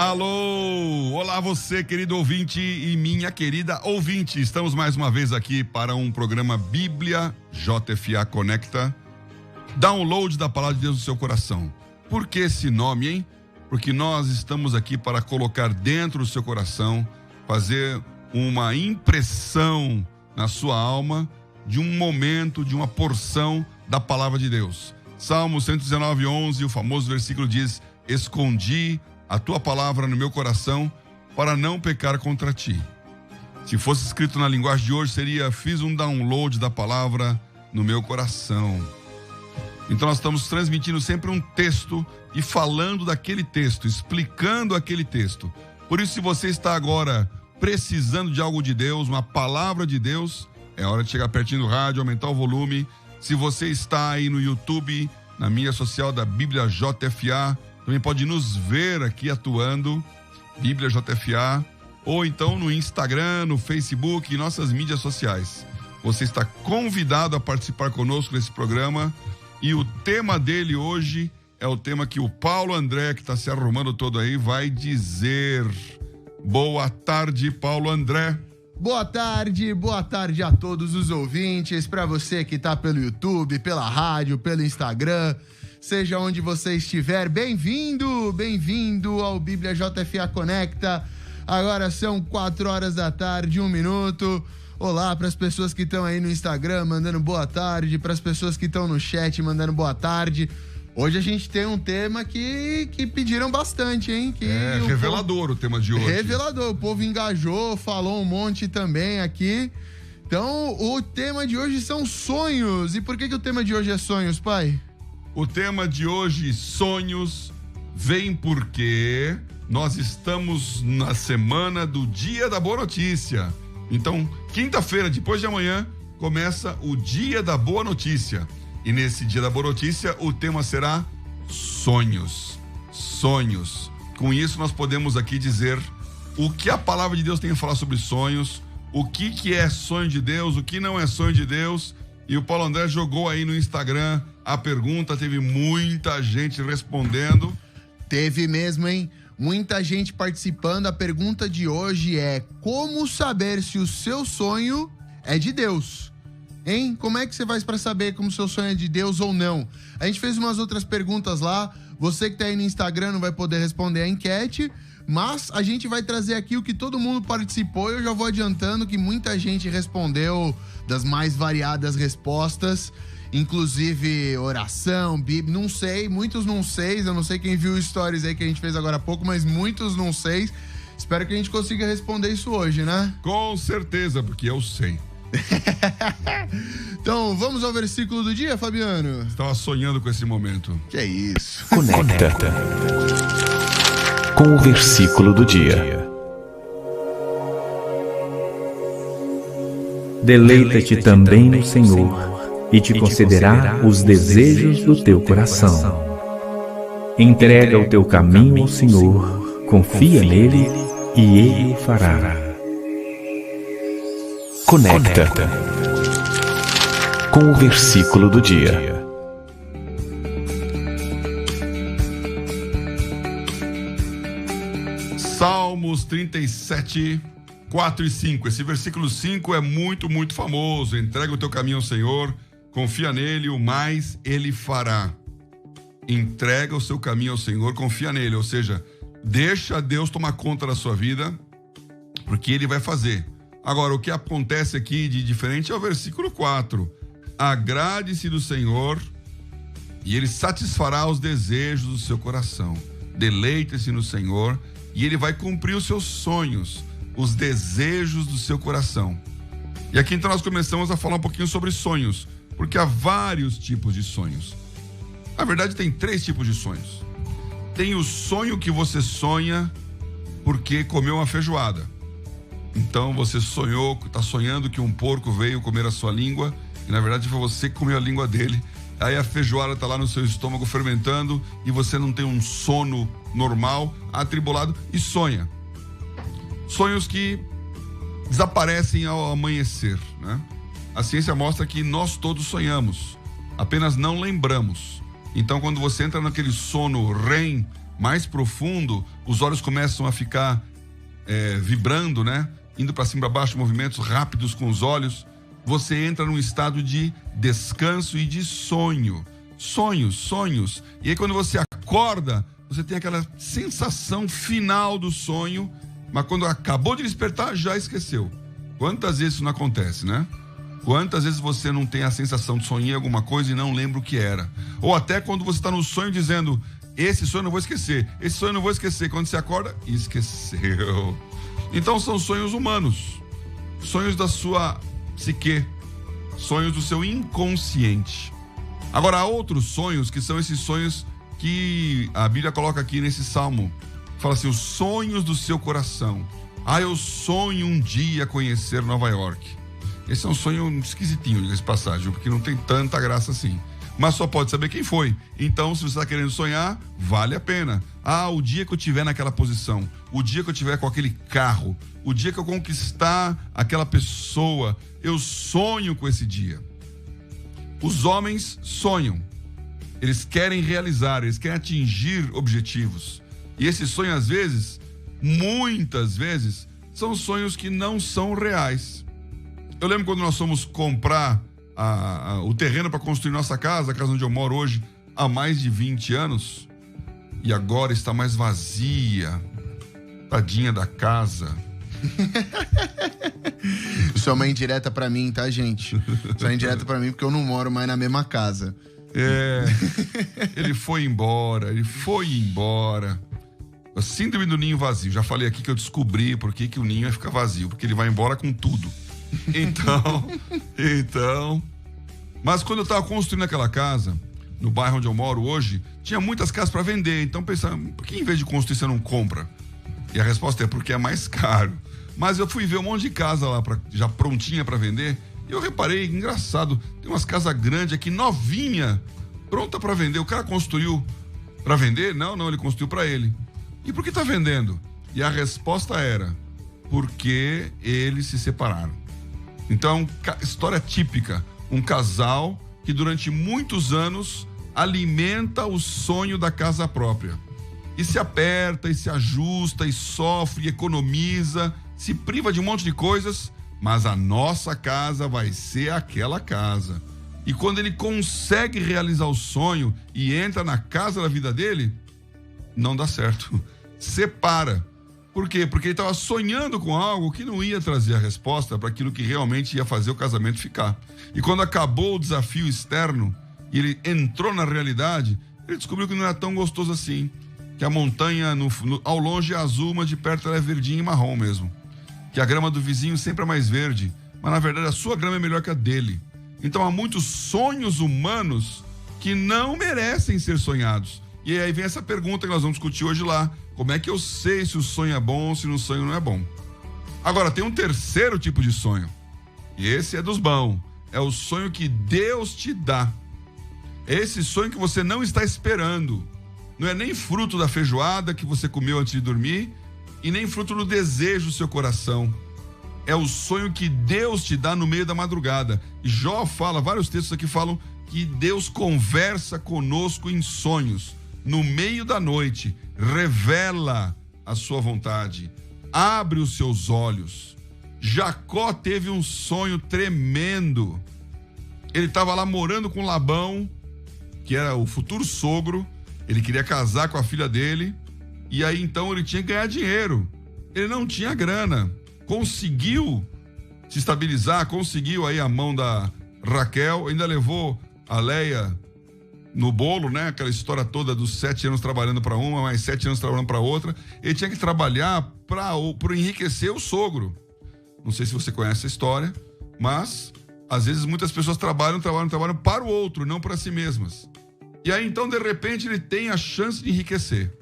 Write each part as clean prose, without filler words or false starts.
Alô, olá você, querido ouvinte e minha querida ouvinte. Estamos mais uma vez aqui para um programa Bíblia JFA Conecta. Download da Palavra de Deus no seu coração. Por que esse nome, hein? Porque nós estamos aqui para colocar dentro do seu coração, fazer uma impressão na sua alma de um momento, de uma porção da Palavra de Deus. Salmo 119:11, o famoso versículo diz: escondi a tua palavra no meu coração para não pecar contra ti. Se fosse escrito na linguagem de hoje, seria: fiz um download da palavra no meu coração. Então nós estamos transmitindo sempre um texto e falando daquele texto, explicando aquele texto. Por isso, se você está agora precisando de algo de Deus, uma palavra de Deus, é hora de chegar pertinho do rádio, aumentar o volume. Se você está aí no YouTube, na mídia social da Bíblia JFA, também pode nos ver aqui atuando, Bíblia JFA, ou então no Instagram, no Facebook e nossas mídias sociais. Você está convidado a participar conosco nesse programa, e o tema dele hoje é o tema que o Paulo André, que está se arrumando todo aí, vai dizer. Boa tarde, Paulo André. Boa tarde a todos os ouvintes, para você que está pelo YouTube, pela rádio, pelo Instagram, seja onde você estiver, bem-vindo ao Bíblia JFA Conecta. Agora são 4 da tarde, 1 minuto. Olá para as pessoas que estão aí no Instagram mandando boa tarde, para as pessoas que estão no chat mandando boa tarde. Hoje a gente tem um tema que pediram bastante, hein? Revelador o tema de hoje. Revelador, o povo engajou, falou um monte também aqui. Então, o tema de hoje são sonhos. E por que o tema de hoje é sonhos, pai? O tema de hoje, sonhos, vem porque nós estamos na semana do Dia da Boa Notícia. Então, quinta-feira, depois de amanhã, começa o Dia da Boa Notícia. E nesse Dia da Boa Notícia, o tema será sonhos. Sonhos. Com isso, nós podemos aqui dizer o que a palavra de Deus tem a falar sobre sonhos, o que é sonho de Deus, o que não é sonho de Deus. E o Paulo André jogou aí no Instagram a pergunta, teve muita gente respondendo. Teve mesmo, hein? Muita gente participando. A pergunta de hoje é: como saber se o seu sonho é de Deus? Hein? Como é que você faz para saber como o seu sonho é de Deus ou não? A gente fez umas outras perguntas lá. Você que tá aí no Instagram não vai poder responder a enquete, mas a gente vai trazer aqui o que todo mundo participou. Eu já vou adiantando que muita gente respondeu das mais variadas respostas, inclusive oração, Bíblia, não sei, muitos não sei. Eu não sei quem viu stories aí que a gente fez agora há pouco, mas muitos não sei. Espero que a gente consiga responder isso hoje, né? Com certeza, porque eu sei. Então, vamos ao versículo do dia, Fabiano? Estava sonhando com esse momento. Que é isso? Conecta com o versículo do dia. Deleita-te também no Senhor, e te concederá os desejos do teu coração. Entrega o teu caminho ao Senhor, confia nele, e ele o fará. Conecta com o versículo do dia. Salmos 37, 4 e 5. Esse versículo 5 é muito famoso. Entrega o teu caminho ao Senhor, confia nele, o mais ele fará. Entrega o seu caminho ao Senhor, confia nele. Ou seja, deixa Deus tomar conta da sua vida, porque ele vai fazer. Agora, o que acontece aqui de diferente é o versículo 4. Agrade-se do Senhor e ele satisfará os desejos do seu coração. Deleite-se no Senhor e ele vai cumprir os seus sonhos, os desejos do seu coração. E aqui então nós começamos a falar um pouquinho sobre sonhos, porque há vários tipos de sonhos. Na verdade, tem 3 tipos de sonhos. Tem o sonho que você sonha porque comeu uma feijoada. Então você sonhou, está sonhando que um porco veio comer a sua língua, e na verdade foi você que comeu a língua dele. Aí a feijoada está lá no seu estômago fermentando e você não tem um sono normal, atribulado, e sonha. Sonhos que desaparecem ao amanhecer, né? A ciência mostra que nós todos sonhamos, apenas não lembramos. Então quando você entra naquele sono REM, mais profundo, os olhos começam a ficar vibrando, né? Indo para cima e para baixo, movimentos rápidos com os olhos. Você entra num estado de descanso e de sonho. Sonhos. E aí quando você acorda, você tem aquela sensação final do sonho, mas quando acabou de despertar, já esqueceu. Quantas vezes isso não acontece, né? Quantas vezes você não tem a sensação de sonhar alguma coisa e não lembra o que era? Ou até quando você está no sonho dizendo, esse sonho eu não vou esquecer, esse sonho eu não vou esquecer. Quando você acorda, esqueceu. Então são sonhos humanos, sonhos da sua psique, sonhos do seu inconsciente. Agora, há outros sonhos que são esses sonhos que a Bíblia coloca aqui nesse salmo. Fala assim, os sonhos do seu coração. Eu sonho um dia conhecer Nova York. Esse é um sonho esquisitinho, diga-se de passagem, porque não tem tanta graça assim. Mas só pode saber quem foi. Então, se você está querendo sonhar, vale a pena. O dia que eu estiver naquela posição, o dia que eu estiver com aquele carro, o dia que eu conquistar aquela pessoa, eu sonho com esse dia. Os homens sonham. Eles querem realizar, eles querem atingir objetivos. E esse sonho, às vezes, muitas vezes, são sonhos que não são reais. Eu lembro quando nós fomos comprar o terreno para construir nossa casa, a casa onde eu moro hoje, há mais de 20 anos, e agora está mais vazia. Tadinha da casa. Isso é uma indireta pra mim, tá, gente? Isso é uma indireta pra mim porque eu não moro mais na mesma casa. Ele foi embora. A síndrome do ninho vazio. Já falei aqui que eu descobri por que o ninho vai ficar vazio. Porque ele vai embora com tudo. Então... Mas quando eu tava construindo aquela casa, no bairro onde eu moro hoje, tinha muitas casas para vender. Então pensando, por que em vez de construir você não compra? E a resposta é porque é mais caro. Mas eu fui ver um monte de casa lá já prontinha para vender. E eu reparei, engraçado, tem umas casas grandes aqui, novinha, pronta para vender. O cara construiu para vender? Não, ele construiu para ele. E por que tá vendendo? E a resposta era, porque eles se separaram. Então, história típica. Um casal que durante muitos anos alimenta o sonho da casa própria. E se aperta, e se ajusta, e sofre, e economiza, se priva de um monte de coisas, mas a nossa casa vai ser aquela casa. E quando ele consegue realizar o sonho e entra na casa da vida dele, não dá certo. Separa. Por quê? Porque ele estava sonhando com algo que não ia trazer a resposta para aquilo que realmente ia fazer o casamento ficar. E quando acabou o desafio externo e ele entrou na realidade, ele descobriu que não era tão gostoso assim. Que a montanha ao longe é azul, mas de perto ela é verdinha e marrom mesmo. Que a grama do vizinho sempre é mais verde, mas na verdade a sua grama é melhor que a dele. Então há muitos sonhos humanos que não merecem ser sonhados. E aí vem essa pergunta que nós vamos discutir hoje lá. Como é que eu sei se o sonho é bom ou se o sonho não é bom? Agora, tem um terceiro tipo de sonho. E esse é dos bons. É o sonho que Deus te dá. É esse sonho que você não está esperando. Não é nem fruto da feijoada que você comeu antes de dormir e nem fruto do desejo do seu coração. É o sonho que Deus te dá no meio da madrugada. E Jó fala, vários textos aqui falam que Deus conversa conosco em sonhos. No meio da noite, revela a sua vontade, abre os seus olhos. Jacó teve um sonho tremendo. Ele estava lá morando com Labão, que era o futuro sogro. Ele queria casar com a filha dele, e aí então ele tinha que ganhar dinheiro. Ele não tinha grana. Conseguiu se estabilizar, conseguiu aí a mão da Raquel, ainda levou a Leia no bolo, né? Aquela história toda dos 7 anos trabalhando para uma, mais 7 anos trabalhando para outra. Ele tinha que trabalhar para enriquecer o sogro. Não sei se você conhece essa história, mas às vezes muitas pessoas trabalham para o outro, não para si mesmas. E aí então de repente ele tem a chance de enriquecer.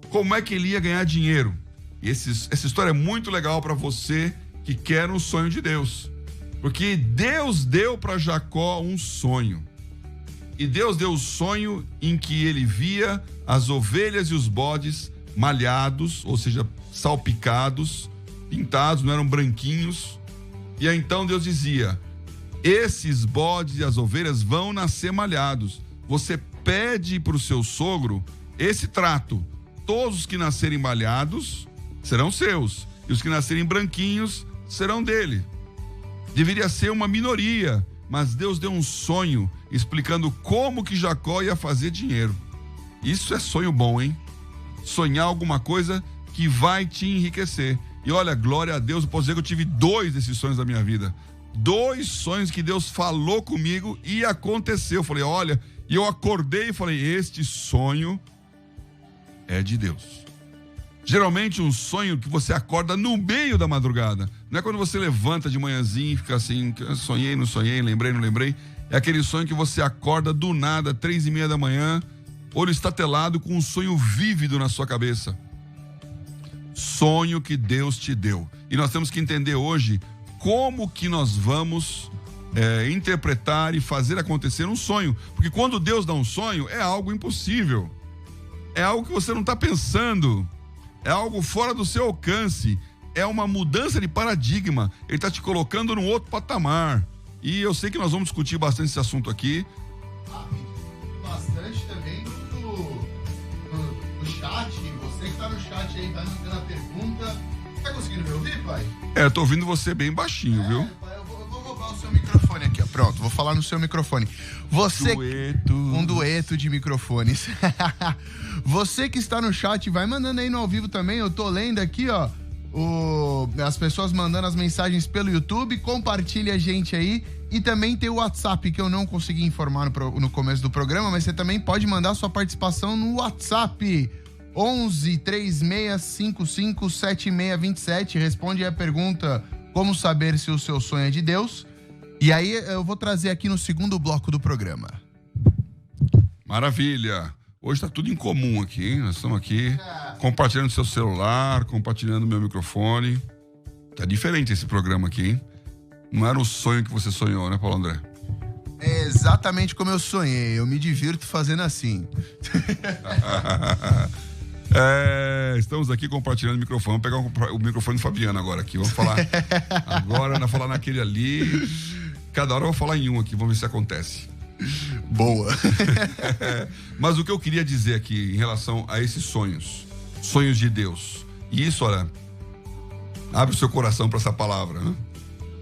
Como é que ele ia ganhar dinheiro? Essa história é muito legal para você que quer um sonho de Deus. Porque Deus deu para Jacó um sonho. E Deus deu o sonho em que ele via as ovelhas e os bodes malhados, ou seja, salpicados, pintados, não eram branquinhos. E aí então Deus dizia, esses bodes e as ovelhas vão nascer malhados. Você pede para o seu sogro esse trato. todos os que nascerem malhados serão seus, e os que nascerem branquinhos serão dele. Deveria ser uma minoria, mas Deus deu um sonho explicando como que Jacó ia fazer dinheiro. Isso é sonho bom, hein? Sonhar alguma coisa que vai te enriquecer. E olha, glória a Deus, eu posso dizer que eu tive 2 desses sonhos da minha vida. 2 sonhos que Deus falou comigo e aconteceu. Eu falei, olha, e eu acordei e falei, este sonho é de Deus. Geralmente um sonho que você acorda no meio da madrugada. Não é quando você levanta de manhãzinho e fica assim, sonhei, não sonhei, lembrei, não lembrei. É aquele sonho que você acorda do nada, 3:30 da manhã, olho estatelado com um sonho vívido na sua cabeça. Sonho que Deus te deu. E nós temos que entender hoje como que nós vamos interpretar e fazer acontecer um sonho. Porque quando Deus dá um sonho, é algo impossível. É algo que você não está pensando. É algo fora do seu alcance. É uma mudança de paradigma. Ele está te colocando num outro patamar. E eu sei que nós vamos discutir bastante esse assunto aqui. Bastante também no chat. Você que está no chat aí, vai mandando a pergunta. Tá conseguindo me ouvir, pai? Eu tô ouvindo você bem baixinho, viu? Pai, eu vou roubar o seu microfone aqui, ó. Pronto, vou falar no seu microfone. Um dueto de microfones. Você que está no chat, vai mandando aí no ao vivo também. Eu tô lendo aqui, ó, as pessoas mandando as mensagens pelo YouTube. Compartilha a gente aí. E também tem o WhatsApp, que eu não consegui informar no começo do programa, mas você também pode mandar sua participação no WhatsApp. 11 3655 7627. Responde a pergunta: como saber se o seu sonho é de Deus? E aí eu vou trazer aqui no segundo bloco do programa. Maravilha. Hoje tá tudo em comum aqui, hein? Nós estamos aqui compartilhando seu celular, compartilhando meu microfone. Tá diferente esse programa aqui, hein? Não era o sonho que você sonhou, né, Paulo André? É exatamente como eu sonhei. Eu me divirto fazendo assim. Estamos aqui compartilhando o microfone. Vamos pegar o microfone do Fabiano agora aqui. Vamos falar agora, não falar naquele ali. Cada hora eu vou falar em um aqui, vamos ver se acontece. Boa. Mas o que eu queria dizer aqui em relação a esses sonhos de Deus. E isso, olha, abre o seu coração para essa palavra, né?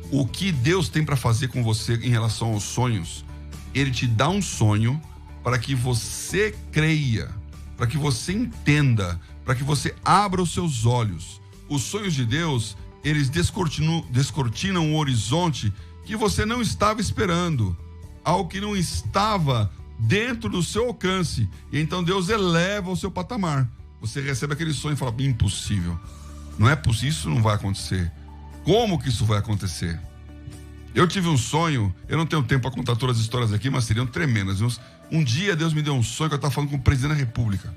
O que Deus tem para fazer com você em relação aos sonhos, Ele te dá um sonho para que você creia, para que você entenda, para que você abra os seus olhos. Os sonhos de Deus, eles descortinam um horizonte que você não estava esperando, algo que não estava dentro do seu alcance. E então Deus eleva o seu patamar. Você recebe aquele sonho e fala, impossível. Não é possível, isso não vai acontecer. Como que isso vai acontecer? Eu tive um sonho, eu não tenho tempo para contar todas as histórias aqui, mas seriam tremendas. Um dia Deus me deu um sonho que eu estava falando com o presidente da República.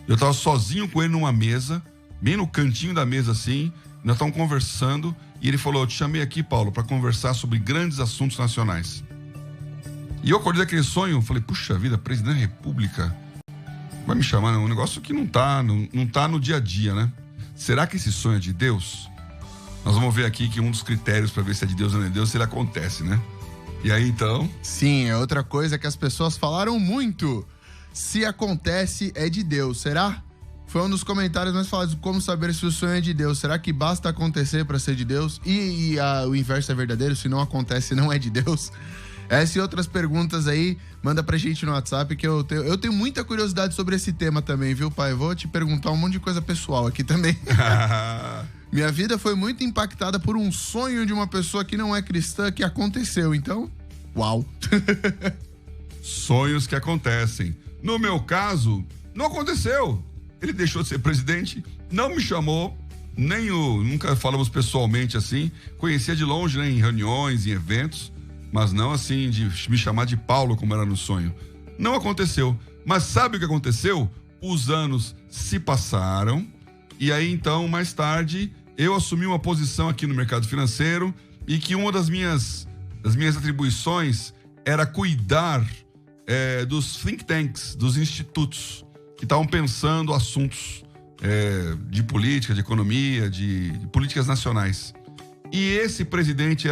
Eu estava sozinho com ele numa mesa, bem no cantinho da mesa assim, nós estávamos conversando, e ele falou, eu te chamei aqui, Paulo, para conversar sobre grandes assuntos nacionais. E eu acordei daquele sonho, falei, puxa vida, presidente da República vai me chamar, um negócio que não tá no dia a dia, né? Será que esse sonho é de Deus? Nós vamos ver aqui que um dos critérios para ver se é de Deus ou não é de Deus, se ele acontece, né? E aí, então... Sim, é outra coisa que as pessoas falaram muito. Se acontece, é de Deus, será? Foi um dos comentários mais falados, como saber se o sonho é de Deus. Será que basta acontecer para ser de Deus? E o inverso é verdadeiro, se não acontece, não é de Deus? Essa e outras perguntas aí, manda pra gente no WhatsApp, que eu tenho muita curiosidade sobre esse tema também, viu, pai? Vou te perguntar um monte de coisa pessoal aqui também. Minha vida foi muito impactada por um sonho de uma pessoa que não é cristã que aconteceu, então, uau. Sonhos que acontecem. No meu caso, não aconteceu. Ele deixou de ser presidente, não me chamou, nunca falamos pessoalmente assim, conhecia de longe, né, em reuniões, em eventos, mas não assim de me chamar de Paulo como era no sonho. Não aconteceu. Mas sabe o que aconteceu? Os anos se passaram e aí então, mais tarde, eu assumi uma posição aqui no mercado financeiro e que uma das minhas atribuições era cuidar dos think tanks, dos institutos que estavam pensando assuntos de política, de economia, de políticas nacionais. E esse presidente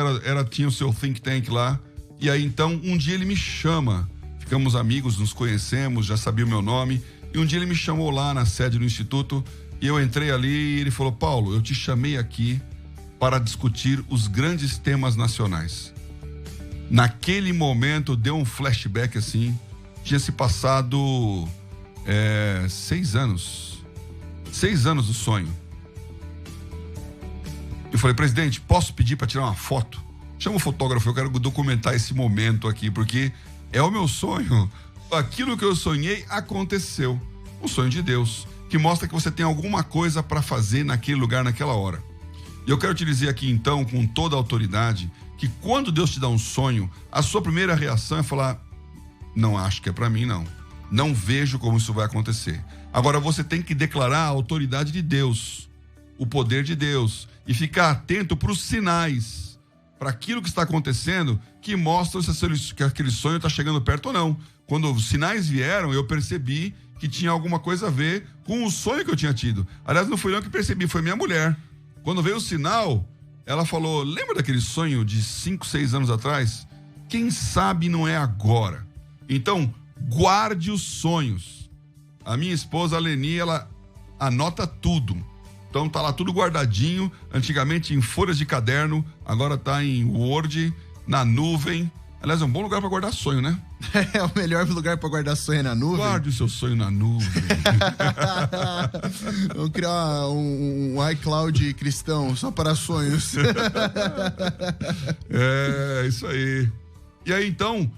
tinha o seu think tank lá. E aí, então, um dia ele me chama. Ficamos amigos, nos conhecemos, já sabia o meu nome. E um dia ele me chamou lá na sede do instituto e eu entrei ali e ele falou: Paulo, eu te chamei aqui para discutir os grandes temas nacionais. Naquele momento deu um flashback assim, tinha se passado 6 anos. 6 anos do sonho. Eu falei: presidente, posso pedir para tirar uma foto? Chama o fotógrafo, eu quero documentar esse momento aqui, porque é o meu sonho. Aquilo que eu sonhei aconteceu. Um sonho de Deus, que mostra que você tem alguma coisa para fazer naquele lugar, naquela hora. E eu quero te dizer aqui então, com toda a autoridade, que quando Deus te dá um sonho, a sua primeira reação é falar: não acho que é para mim, não. Não vejo como isso vai acontecer. Agora você tem que declarar a autoridade de Deus, o poder de Deus, e ficar atento para os sinais, para aquilo que está acontecendo, que mostram se aquele sonho está chegando perto ou não. Quando os sinais vieram, eu percebi que tinha alguma coisa a ver com o sonho que eu tinha tido. Aliás, não fui eu que percebi, foi minha mulher. Quando veio o sinal, ela falou: lembra daquele sonho de 5, 6 anos atrás? Quem sabe não é agora. Então, guarde os sonhos. A minha esposa, a Leni, ela anota tudo. Então tá lá tudo guardadinho, antigamente em folhas de caderno, agora tá em Word, na nuvem. Aliás, é um bom lugar para guardar sonho, né? É o melhor lugar para guardar sonho na nuvem. Guarde o seu sonho na nuvem. Vamos criar um iCloud cristão só para sonhos. É, isso aí. E aí, então,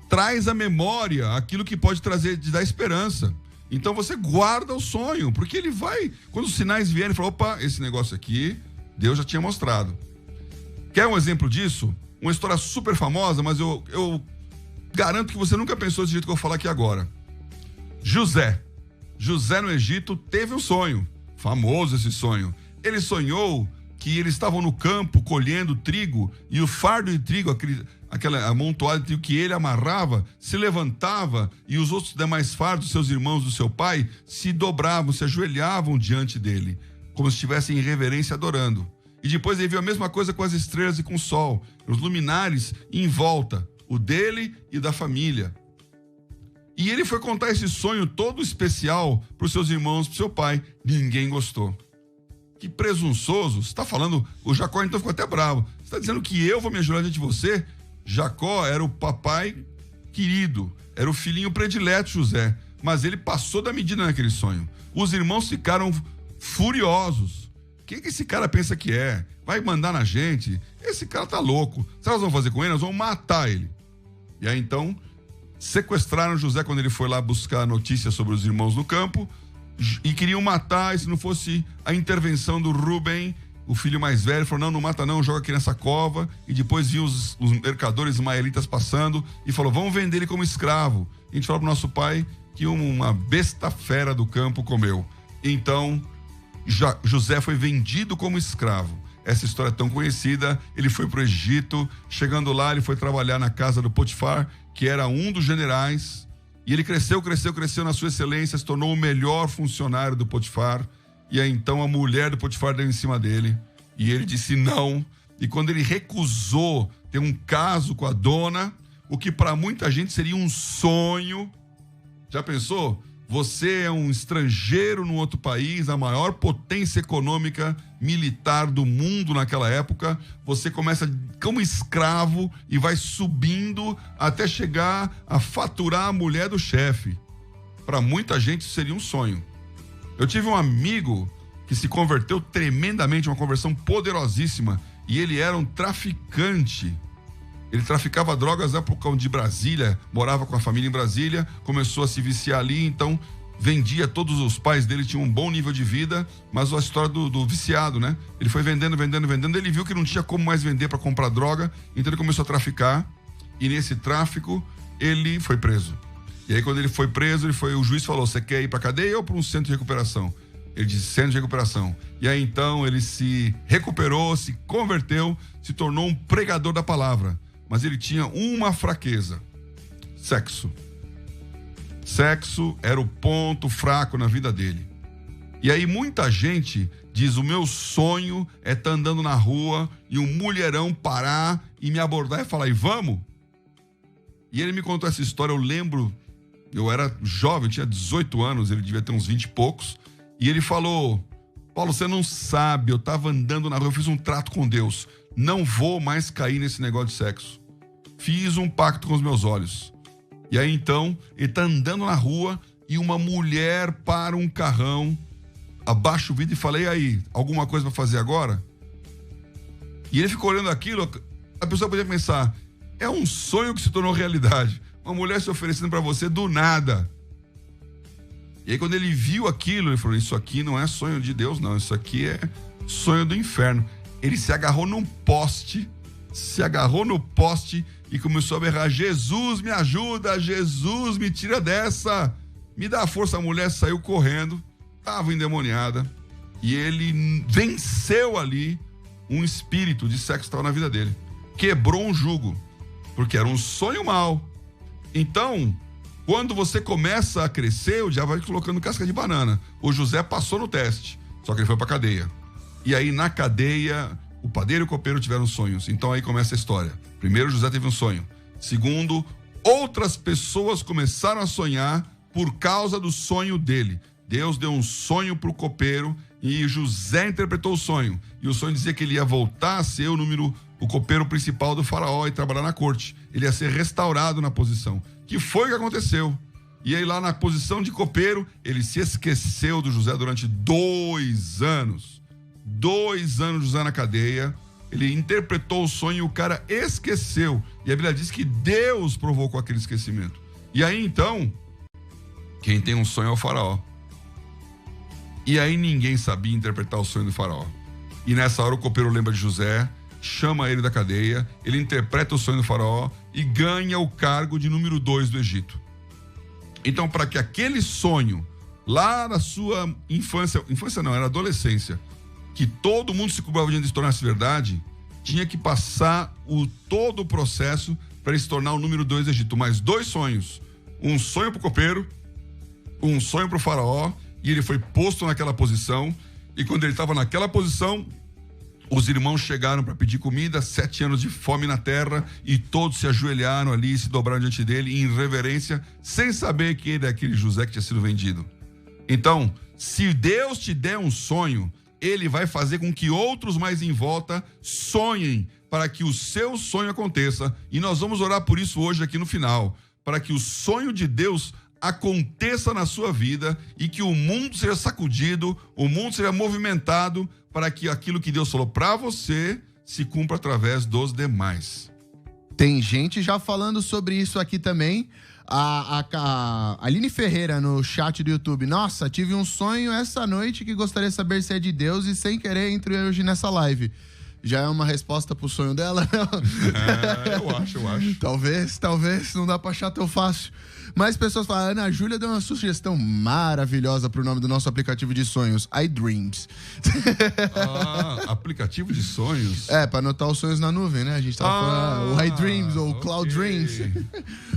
traz à memória aquilo que pode trazer, te dar esperança. Então você guarda o sonho, porque ele vai, quando os sinais vierem, fala: opa, esse negócio aqui, Deus já tinha mostrado. Quer um exemplo disso? Uma história super famosa, mas eu garanto que você nunca pensou desse jeito que eu vou falar aqui agora. José no Egito teve um sonho, famoso esse sonho. Ele sonhou que eles estavam no campo colhendo trigo e o fardo de trigo, aquela amontoada de trigo que ele amarrava, se levantava e os outros demais fardos, seus irmãos do seu pai, se dobravam, se ajoelhavam diante dele, como se estivessem em reverência adorando. E depois ele viu a mesma coisa com as estrelas e com o sol, os luminares em volta, o dele e da família. E ele foi contar esse sonho todo especial para os seus irmãos, para o seu pai. Ninguém gostou. Que presunçoso. Você está falando, o Jacó então ficou até bravo. Você está dizendo que eu vou me ajoelhar diante de você? Jacó era o papai querido, era o filhinho predileto José, mas ele passou da medida naquele sonho. Os irmãos ficaram furiosos. Quem que esse cara pensa que é? Vai mandar na gente? Esse cara tá louco. Sabe o que nós vamos fazer com ele? Nós vamos matar ele. E aí então, sequestraram José quando ele foi lá buscar notícias sobre os irmãos no campo e queriam matar, e se não fosse a intervenção do Rubem, o filho mais velho, falou: não mata não, joga aqui nessa cova. E depois viu os mercadores ismaelitas passando e falou: vamos vender ele como escravo. E a gente falou pro nosso pai que uma besta fera do campo comeu. Então, José foi vendido como escravo. Essa história é tão conhecida. Ele foi pro Egito, chegando lá ele foi trabalhar na casa do Potifar, que era um dos generais, e ele cresceu na sua excelência, se tornou o melhor funcionário do Potifar. E aí então a mulher do Potifar deu em cima dele, e ele disse não. E quando ele recusou ter um caso com a dona, o que para muita gente seria um sonho, já pensou? Você é um estrangeiro num outro país, a maior potência econômica militar do mundo naquela época. Você começa como escravo e vai subindo até chegar a faturar a mulher do chefe. Para muita gente isso seria um sonho. Eu tive um amigo que se converteu tremendamente, uma conversão poderosíssima, e ele era um traficante. Ele traficava drogas na época de Brasília, morava com a família em Brasília, começou a se viciar ali, então vendia, todos os pais dele tinham um bom nível de vida, mas a história do viciado, né? Ele foi vendendo, ele viu que não tinha como mais vender para comprar droga, então ele começou a traficar, e nesse tráfico ele foi preso. E aí quando ele foi preso, o juiz falou: você quer ir para cadeia ou para um centro de recuperação? Ele disse: centro de recuperação. E aí então ele se recuperou, se converteu, se tornou um pregador da palavra. Mas ele tinha uma fraqueza: sexo. Sexo era o ponto fraco na vida dele. E aí muita gente diz: o meu sonho é estar andando na rua e um mulherão parar e me abordar e falar: e vamos? E ele me contou essa história, eu lembro Eu era jovem, tinha 18 anos, ele devia ter uns 20 e poucos. E ele falou: Paulo, você não sabe, eu tava andando na rua, eu fiz um trato com Deus. Não vou mais cair nesse negócio de sexo. Fiz um pacto com os meus olhos. E aí então, ele tá andando na rua e uma mulher para um carrão, abaixa o vidro e fala: e aí, alguma coisa pra fazer agora? E ele ficou olhando aquilo, a pessoa podia pensar: é um sonho que se tornou realidade. Uma mulher se oferecendo pra você do nada. E aí quando ele viu aquilo, ele falou: isso aqui não é sonho de Deus, não. Isso aqui é sonho do inferno. Ele se agarrou num poste, e começou a berrar: Jesus, me ajuda, Jesus, me tira dessa, me dá força. A mulher saiu correndo, estava endemoniada, e ele venceu ali um espírito de sexo que estava na vida dele. Quebrou um jugo, porque era um sonho mau. Então, quando você começa a crescer, o diabo vai te colocando casca de banana. O José passou no teste, só que ele foi pra cadeia. E aí, na cadeia, o padeiro e o copeiro tiveram sonhos. Então aí começa a história. Primeiro, José teve um sonho. Segundo, outras pessoas começaram a sonhar por causa do sonho dele. Deus deu um sonho pro copeiro e José interpretou o sonho. E o sonho dizia que ele ia voltar a ser o copeiro principal do faraó e trabalhar na corte. Ele ia ser restaurado na posição. Que foi o que aconteceu. E aí lá na posição de copeiro, ele se esqueceu do José durante 2 anos. 2 anos José na cadeia. Ele interpretou o sonho e o cara esqueceu. E a Bíblia diz que Deus provocou aquele esquecimento. E aí então, quem tem um sonho é o faraó. E aí ninguém sabia interpretar o sonho do faraó. E nessa hora o copeiro lembra de José, chama ele da cadeia, ele interpreta o sonho do faraó e ganha o cargo de número 2 do Egito. Então, para que aquele sonho, lá na sua infância não, era adolescência, que todo mundo se curvava diante de se tornasse verdade, tinha que passar todo o processo para ele se tornar o número 2 do Egito. Mais 2 sonhos. Um sonho para o copeiro, um sonho para o faraó, e ele foi posto naquela posição. E quando ele estava naquela posição, os irmãos chegaram para pedir comida, 7 anos de fome na terra, e todos se ajoelharam ali e se dobraram diante dele em reverência, sem saber que ele é aquele José que tinha sido vendido. Então, se Deus te der um sonho, ele vai fazer com que outros mais em volta sonhem para que o seu sonho aconteça. E nós vamos orar por isso hoje aqui no final, para que o sonho de Deus aconteça na sua vida e que o mundo seja sacudido, o mundo seja movimentado para que aquilo que Deus falou para você se cumpra através dos demais. Tem gente já falando sobre isso aqui também. A Aline Ferreira no chat do YouTube: nossa, tive um sonho essa noite que gostaria de saber se é de Deus e sem querer entro hoje nessa live. Já é uma resposta pro sonho dela? Eu acho. Talvez, não dá pra achar tão fácil. Mais pessoas falam: a Ana Júlia deu uma sugestão maravilhosa pro nome do nosso aplicativo de sonhos, iDreams. Aplicativo de sonhos? Pra anotar os sonhos na nuvem, né? A gente tava falando o iDreams ou o Cloud Dreams.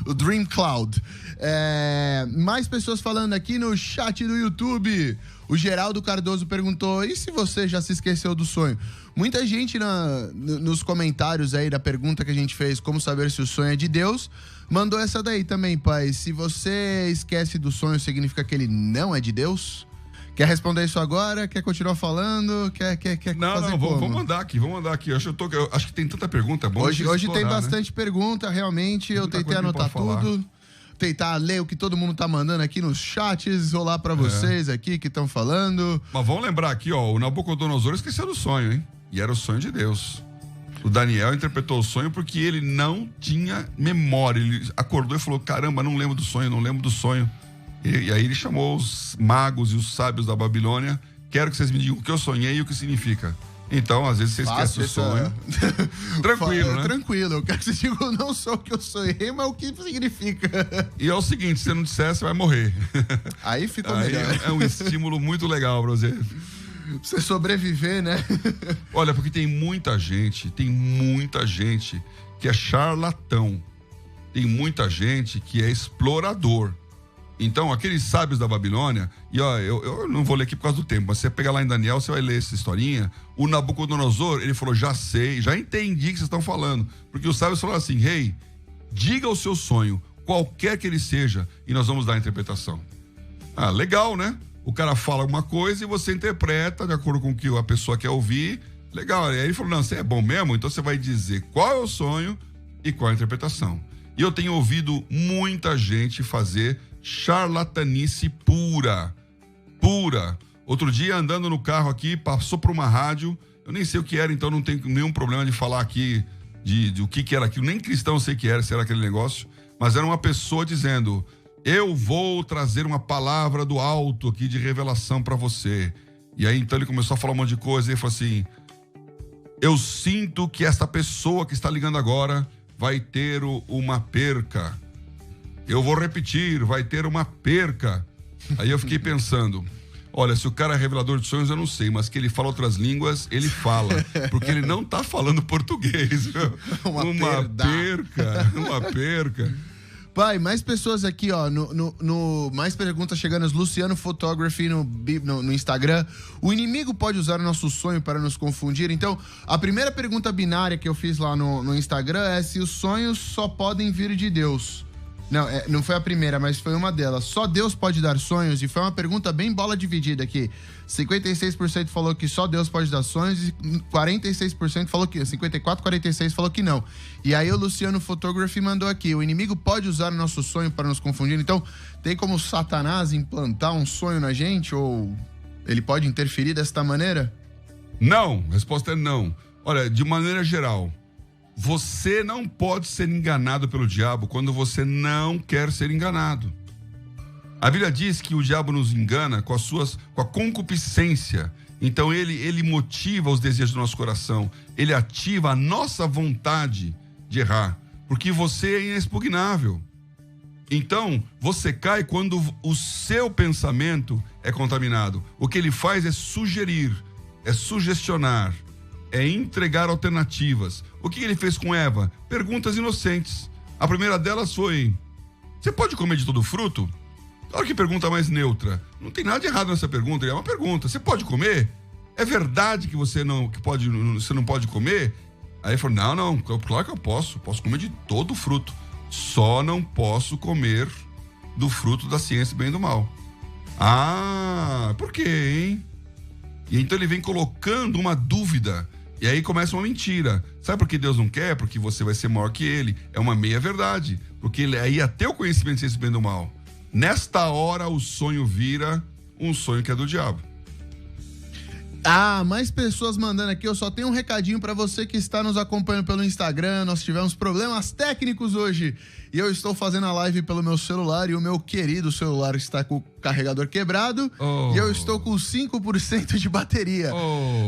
O Dream Cloud. Mais pessoas falando aqui no chat do YouTube. O Geraldo Cardoso perguntou: e se você já se esqueceu do sonho? Muita gente nos comentários aí da pergunta que a gente fez, como saber se o sonho é de Deus, mandou essa daí também, pai. Se você esquece do sonho, significa que ele não é de Deus? Quer responder isso agora? Quer continuar falando? Quer fazer como? Vamos mandar aqui. Eu acho que tem tanta pergunta. Bom, hoje tem bastante pergunta, realmente. Eu tentei anotar tudo. Tentar ler o que todo mundo tá mandando aqui nos chats, rolar pra vocês aqui que estão falando. Mas vamos lembrar aqui, o Nabucodonosor esqueceu do sonho, hein? E era o sonho de Deus. O Daniel interpretou o sonho porque ele não tinha memória. Ele acordou e falou: caramba, não lembro do sonho. E aí ele chamou os magos e os sábios da Babilônia: quero que vocês me digam o que eu sonhei e o que significa. Então, às vezes, você esquece o sonho. Tranquilo, né? Tranquilo. Eu quero que você diga não só o que eu sonhei, mas o que significa. E é o seguinte: se você não disser, você vai morrer. Aí ficou melhor. É um estímulo muito legal pra você. Pra você sobreviver, né? Olha, porque tem muita gente que é charlatão. Tem muita gente que é explorador. Então, aqueles sábios da Babilônia, e eu não vou ler aqui por causa do tempo, mas você pegar lá em Daniel, você vai ler essa historinha. O Nabucodonosor, ele falou: já sei, já entendi o que vocês estão falando. Porque os sábios falaram assim: rei, diga o seu sonho, qualquer que ele seja, e nós vamos dar a interpretação. Ah, legal, né? O cara fala uma coisa e você interpreta de acordo com o que a pessoa quer ouvir. Legal. Aí ele falou, não, você é bom mesmo? Então você vai dizer qual é o sonho e qual é a interpretação. E eu tenho ouvido muita gente fazer charlatanice pura. Outro dia, andando no carro aqui, passou por uma rádio, eu nem sei o que era, então não tem nenhum problema de falar aqui de o que era aquilo, nem cristão eu sei que era, se era aquele negócio, mas era uma pessoa dizendo, eu vou trazer uma palavra do alto aqui de revelação para você. E aí então ele começou a falar um monte de coisa e ele falou assim, eu sinto que essa pessoa que está ligando agora vai ter uma perca. Eu vou repetir, vai ter uma perca. Aí eu fiquei pensando, olha, se o cara é revelador de sonhos, eu não sei, mas que ele fala outras línguas, ele fala. Porque ele não tá falando português. Uma perca. Pai, mais pessoas aqui, ó, mais perguntas chegando, Luciano Photography no Instagram. O inimigo pode usar o nosso sonho para nos confundir? Então, a primeira pergunta binária que eu fiz lá no Instagram é se os sonhos só podem vir de Deus. Não, não foi a primeira, mas foi uma delas. Só Deus pode dar sonhos? E foi uma pergunta bem bola dividida aqui. 56% falou que só Deus pode dar sonhos e 46% falou que... 54, 46 falou que não. E aí o Luciano Photography mandou aqui. O inimigo pode usar o nosso sonho para nos confundir? Então, tem como Satanás implantar um sonho na gente? Ou ele pode interferir desta maneira? Não. A resposta é não. Olha, de maneira geral... Você não pode ser enganado pelo diabo quando você não quer ser enganado. A Bíblia diz que o diabo nos engana com a concupiscência. Então ele motiva os desejos do nosso coração. Ele ativa a nossa vontade de errar. Porque você é inexpugnável. Então, você cai quando o seu pensamento é contaminado. O que ele faz é sugerir, é sugestionar, é entregar alternativas. O que ele fez com Eva? Perguntas inocentes. A primeira delas foi, você pode comer de todo fruto? Claro que pergunta mais neutra. Não tem nada de errado nessa pergunta, é uma pergunta. Você pode comer? É verdade que você não pode comer? Aí ele falou, não, claro que eu posso comer de todo fruto. Só não posso comer do fruto da ciência do bem e do mal. Ah, por quê, hein? E então ele vem colocando uma dúvida. E aí começa uma mentira. Sabe por que Deus não quer? Porque você vai ser maior que ele. É uma meia-verdade. Porque ele aí até o conhecimento de ciência do bem e do mal. Nesta hora o sonho vira um sonho que é do diabo. Ah, mais pessoas mandando aqui. Eu só tenho um recadinho pra você que está nos acompanhando pelo Instagram. Nós tivemos problemas técnicos hoje e eu estou fazendo a live pelo meu celular e o meu querido celular está com o carregador quebrado e eu estou com 5% de bateria.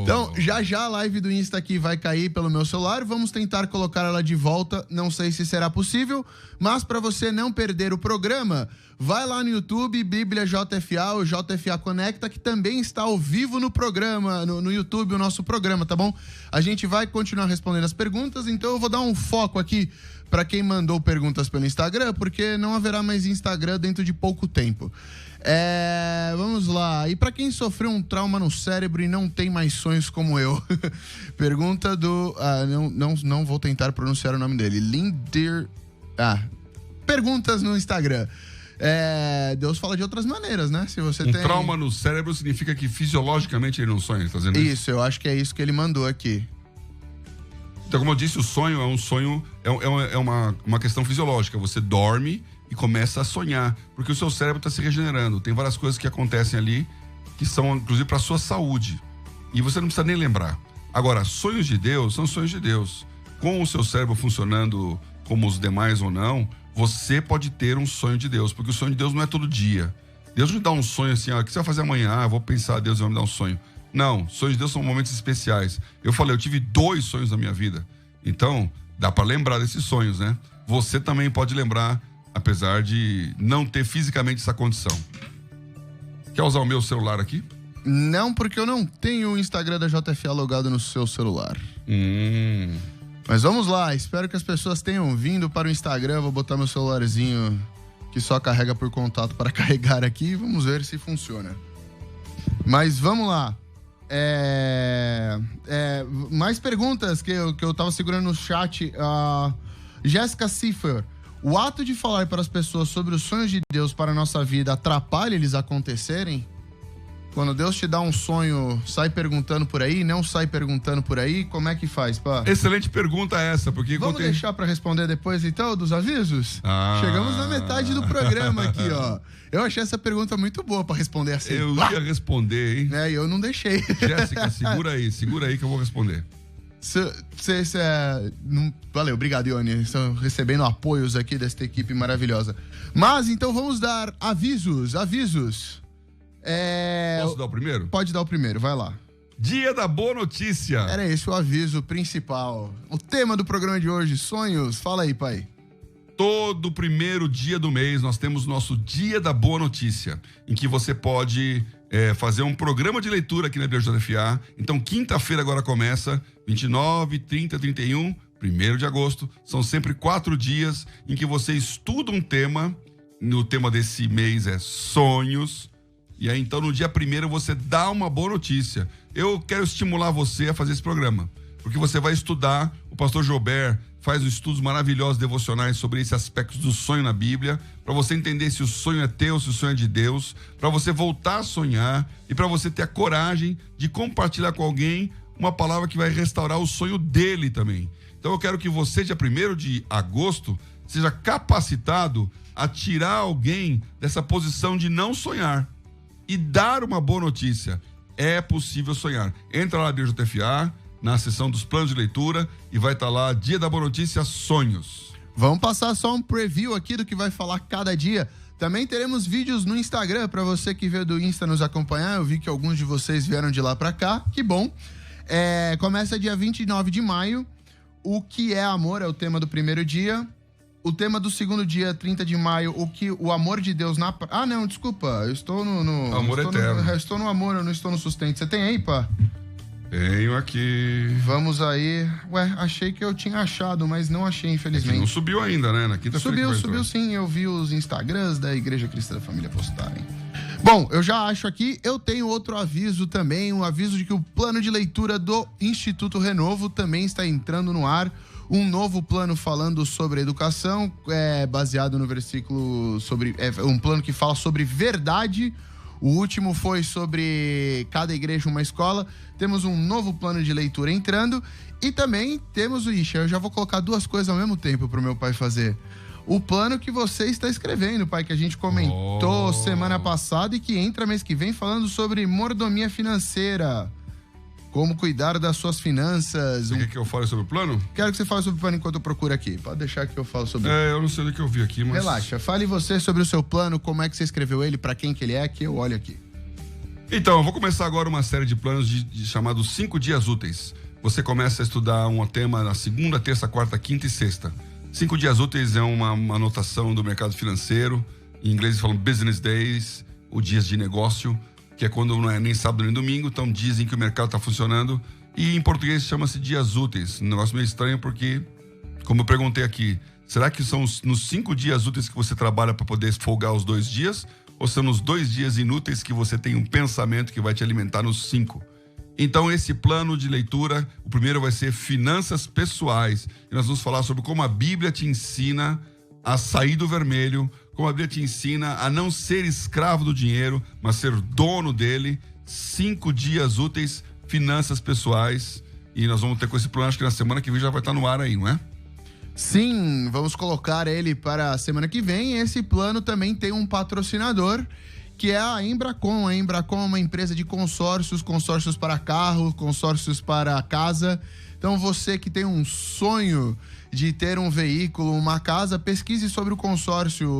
Então, já a live do Insta aqui vai cair pelo meu celular. Vamos tentar colocar ela de volta. Não sei se será possível, mas para você não perder o programa, vai lá no YouTube, Bíblia JFA, o JFA Conecta, que também está ao vivo no programa, no YouTube, o nosso programa, tá bom? A gente vai continuar respondendo as perguntas, então eu vou dar um foco aqui para quem mandou perguntas pelo Instagram, porque não haverá mais Instagram dentro de pouco tempo. Vamos lá. E para quem sofreu um trauma no cérebro e não tem mais sonhos como eu? Pergunta do... não vou tentar pronunciar o nome dele. Lindir... perguntas no Instagram. Deus fala de outras maneiras, né? Se você tem trauma no cérebro significa que fisiologicamente ele não sonha, tá dizendo isso? Isso, eu acho que é isso que ele mandou aqui. Então, como eu disse, o sonho é um sonho, é uma questão fisiológica. Você dorme e começa a sonhar, porque o seu cérebro está se regenerando. Tem várias coisas que acontecem ali que são, inclusive, para a sua saúde. E você não precisa nem lembrar. Agora, sonhos de Deus são sonhos de Deus. Com o seu cérebro funcionando como os demais ou não, você pode ter um sonho de Deus, porque o sonho de Deus não é todo dia. Deus não dá um sonho assim, o que você vai fazer amanhã? Vou pensar, Deus vai me dar um sonho. Não, sonhos de Deus são momentos especiais. Eu falei, eu tive 2 sonhos na minha vida. Então, dá para lembrar desses sonhos, né? Você também pode lembrar, apesar de não ter fisicamente essa condição. Quer usar o meu celular aqui? Não, porque eu não tenho o Instagram da JFA logado no seu celular. Mas vamos lá, espero que as pessoas tenham vindo para o Instagram. Vou botar meu celularzinho que só carrega por contato para carregar aqui. Vamos ver se funciona. Mas vamos lá. Mais perguntas que eu tava segurando no chat. Jéssica Ciffer. o ato de falar para as pessoas sobre os sonhos de Deus para a nossa vida atrapalha eles acontecerem? Quando Deus te dá um sonho, sai perguntando por aí, não sai perguntando por aí, como é que faz, pá? Excelente pergunta essa, porque... Vamos deixar para responder depois, então, dos avisos? Chegamos na metade do programa aqui, ó. Eu achei essa pergunta muito boa para responder assim. Eu ia responder, hein? E eu não deixei. Jéssica, segura aí que eu vou responder. Valeu, obrigado, Ione. Estão recebendo apoios aqui desta equipe maravilhosa. Mas, então, vamos dar avisos. Posso dar o primeiro? Pode dar o primeiro, vai lá. Dia da boa notícia. Era esse o aviso principal. O tema do programa de hoje, sonhos. Fala aí, pai. Todo primeiro dia do mês nós temos nosso Dia da Boa Notícia, em que você pode fazer um programa de leitura aqui na BJFA. Então, quinta-feira agora começa, 29, 30, 31, 1º de agosto. São sempre 4 dias em que você estuda um tema. O tema desse mês é sonhos. E aí, então, no dia 1º, você dá uma boa notícia. Eu quero estimular você a fazer esse programa, porque você vai estudar. O pastor Joubert faz estudos maravilhosos, devocionais, sobre esse aspecto do sonho na Bíblia, para você entender se o sonho é teu, se o sonho é de Deus, para você voltar a sonhar e para você ter a coragem de compartilhar com alguém uma palavra que vai restaurar o sonho dele também. Então, eu quero que você, dia 1º de agosto, seja capacitado a tirar alguém dessa posição de não sonhar e dar uma boa notícia. É possível sonhar. Entra lá na BJFA, na seção dos planos de leitura, e vai estar lá, Dia da Boa Notícia, sonhos. Vamos passar só um preview aqui do que vai falar cada dia. Também teremos vídeos no Instagram, para você que veio do Insta nos acompanhar. Eu vi que alguns de vocês vieram de lá para cá, que bom. Começa dia 29 de maio. O que é amor é o tema do primeiro dia. O tema do segundo dia, 30 de maio, o amor de Deus na... Ah, não, desculpa, eu estou no amor eterno. Eu estou no amor, eu não estou no sustento. Você tem aí, pá? Tenho aqui. Vamos aí. Achei que eu tinha achado, mas não achei, infelizmente. Não subiu ainda, né? Na quinta-feira. Subiu sim, eu vi os Instagrams da Igreja Cristã da Família postarem. Bom, eu já acho aqui, eu tenho outro aviso também, um aviso de que o plano de leitura do Instituto Renovo também está entrando no ar. Um novo plano falando sobre educação, baseado no versículo um plano que fala sobre verdade. O último foi sobre cada igreja uma escola. Temos um novo plano de leitura entrando. E também temos eu já vou colocar 2 coisas ao mesmo tempo para o meu pai fazer. O plano que você está escrevendo, pai, que a gente comentou semana passada e que entra mês que vem falando sobre mordomia financeira. Como cuidar das suas finanças. Você quer que eu fale sobre o plano? Quero que você fale sobre o plano enquanto eu procuro aqui. Pode deixar que eu falo sobre eu não sei do que eu vi aqui, mas... Relaxa, fale você sobre o seu plano, como é que você escreveu ele, pra quem que ele é, que eu olho aqui. Então, eu vou começar agora uma série de planos chamados 5 dias úteis. Você começa a estudar um tema na segunda, terça, quarta, quinta e sexta. 5 dias úteis é uma anotação do mercado financeiro. Em inglês eles falam business days, ou dias de negócio, que é quando não é nem sábado nem domingo, então dizem que o mercado está funcionando. E em português chama-se dias úteis. Um negócio meio estranho porque, como eu perguntei aqui, será que são nos 5 dias úteis que você trabalha para poder folgar os 2 dias? Ou são nos 2 dias inúteis que você tem um pensamento que vai te alimentar nos 5? Então, esse plano de leitura, o primeiro vai ser finanças pessoais. E nós vamos falar sobre como a Bíblia te ensina a sair do vermelho, como a Bíblia te ensina a não ser escravo do dinheiro, mas ser dono dele. 5 dias úteis, finanças pessoais. E nós vamos ter com esse plano, acho que na semana que vem já vai estar no ar aí, não é? Sim, vamos colocar ele para a semana que vem. Esse plano também tem um patrocinador, que é a Embracon. A Embracon é uma empresa de consórcios para carro, consórcios para casa. Então você que tem um sonho de ter um veículo, uma casa, pesquise sobre o consórcio.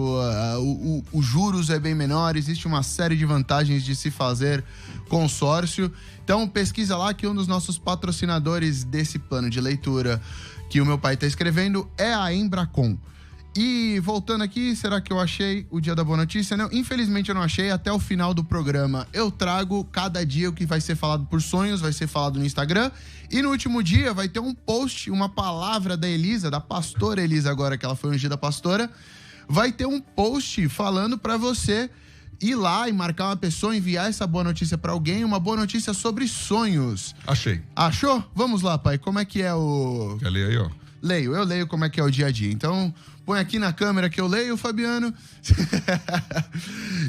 Os juros é bem menor, existe uma série de vantagens de se fazer consórcio. Então pesquisa lá, que um dos nossos patrocinadores desse plano de leitura que o meu pai está escrevendo é a Embracon. E voltando aqui, será que eu achei o Dia da Boa Notícia? Não, infelizmente eu não achei. Até o final do programa eu trago cada dia o que vai ser falado por sonhos, vai ser falado no Instagram. E no último dia vai ter um post, uma palavra da Elisa, da pastora Elisa agora, que ela foi ungida pastora. Vai ter um post falando para você ir lá e marcar uma pessoa, enviar essa boa notícia para alguém, uma boa notícia sobre sonhos. Achei. Achou? Vamos lá, pai. Como é que é o... Quer ler aí, ó? Leio, eu leio como é que é o dia a dia. Então, põe aqui na câmera que eu leio, Fabiano.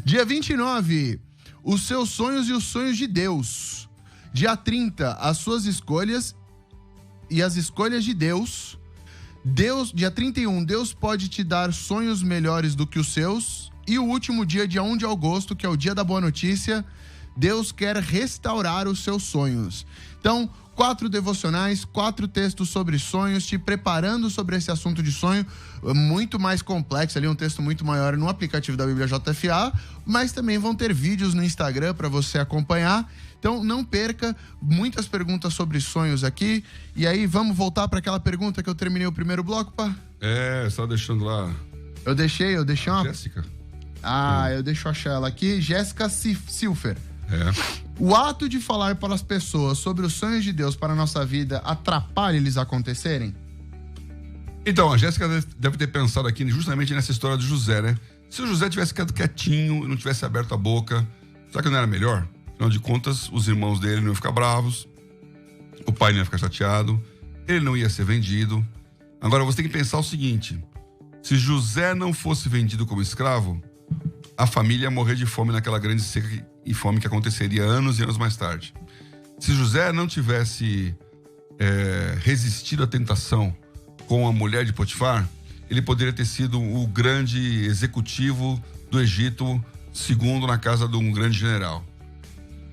Dia 29, os seus sonhos e os sonhos de Deus. Dia 30, as suas escolhas e as escolhas de Deus. Dia 31, Deus pode te dar sonhos melhores do que os seus. E o último dia 1 de agosto, que é o dia da boa notícia, Deus quer restaurar os seus sonhos. Então, 4 devocionais, 4 textos sobre sonhos, te preparando sobre esse assunto de sonho, muito mais complexo, ali um texto muito maior no aplicativo da Bíblia JFA, mas também vão ter vídeos no Instagram para você acompanhar. Então, não perca, muitas perguntas sobre sonhos aqui. E aí, vamos voltar para aquela pergunta que eu terminei o primeiro bloco, pá? Só deixando lá. Eu deixei uma... Jéssica. Deixa eu achar ela aqui. Jéssica Silfer. É. O ato de falar para as pessoas sobre os sonhos de Deus para a nossa vida atrapalha eles acontecerem? Então, a Jéssica deve ter pensado aqui justamente nessa história de José, né? Se o José tivesse ficado quietinho, não tivesse aberto a boca, será que não era melhor? Afinal de contas, os irmãos dele não iam ficar bravos, o pai não ia ficar chateado, ele não ia ser vendido. Agora, você tem que pensar o seguinte: se José não fosse vendido como escravo, a família ia morrer de fome naquela grande seca e fome que aconteceria anos e anos mais tarde. Se José não tivesse resistido à tentação com a mulher de Potifar, ele poderia ter sido o grande executivo do Egito, segundo na casa de um grande general.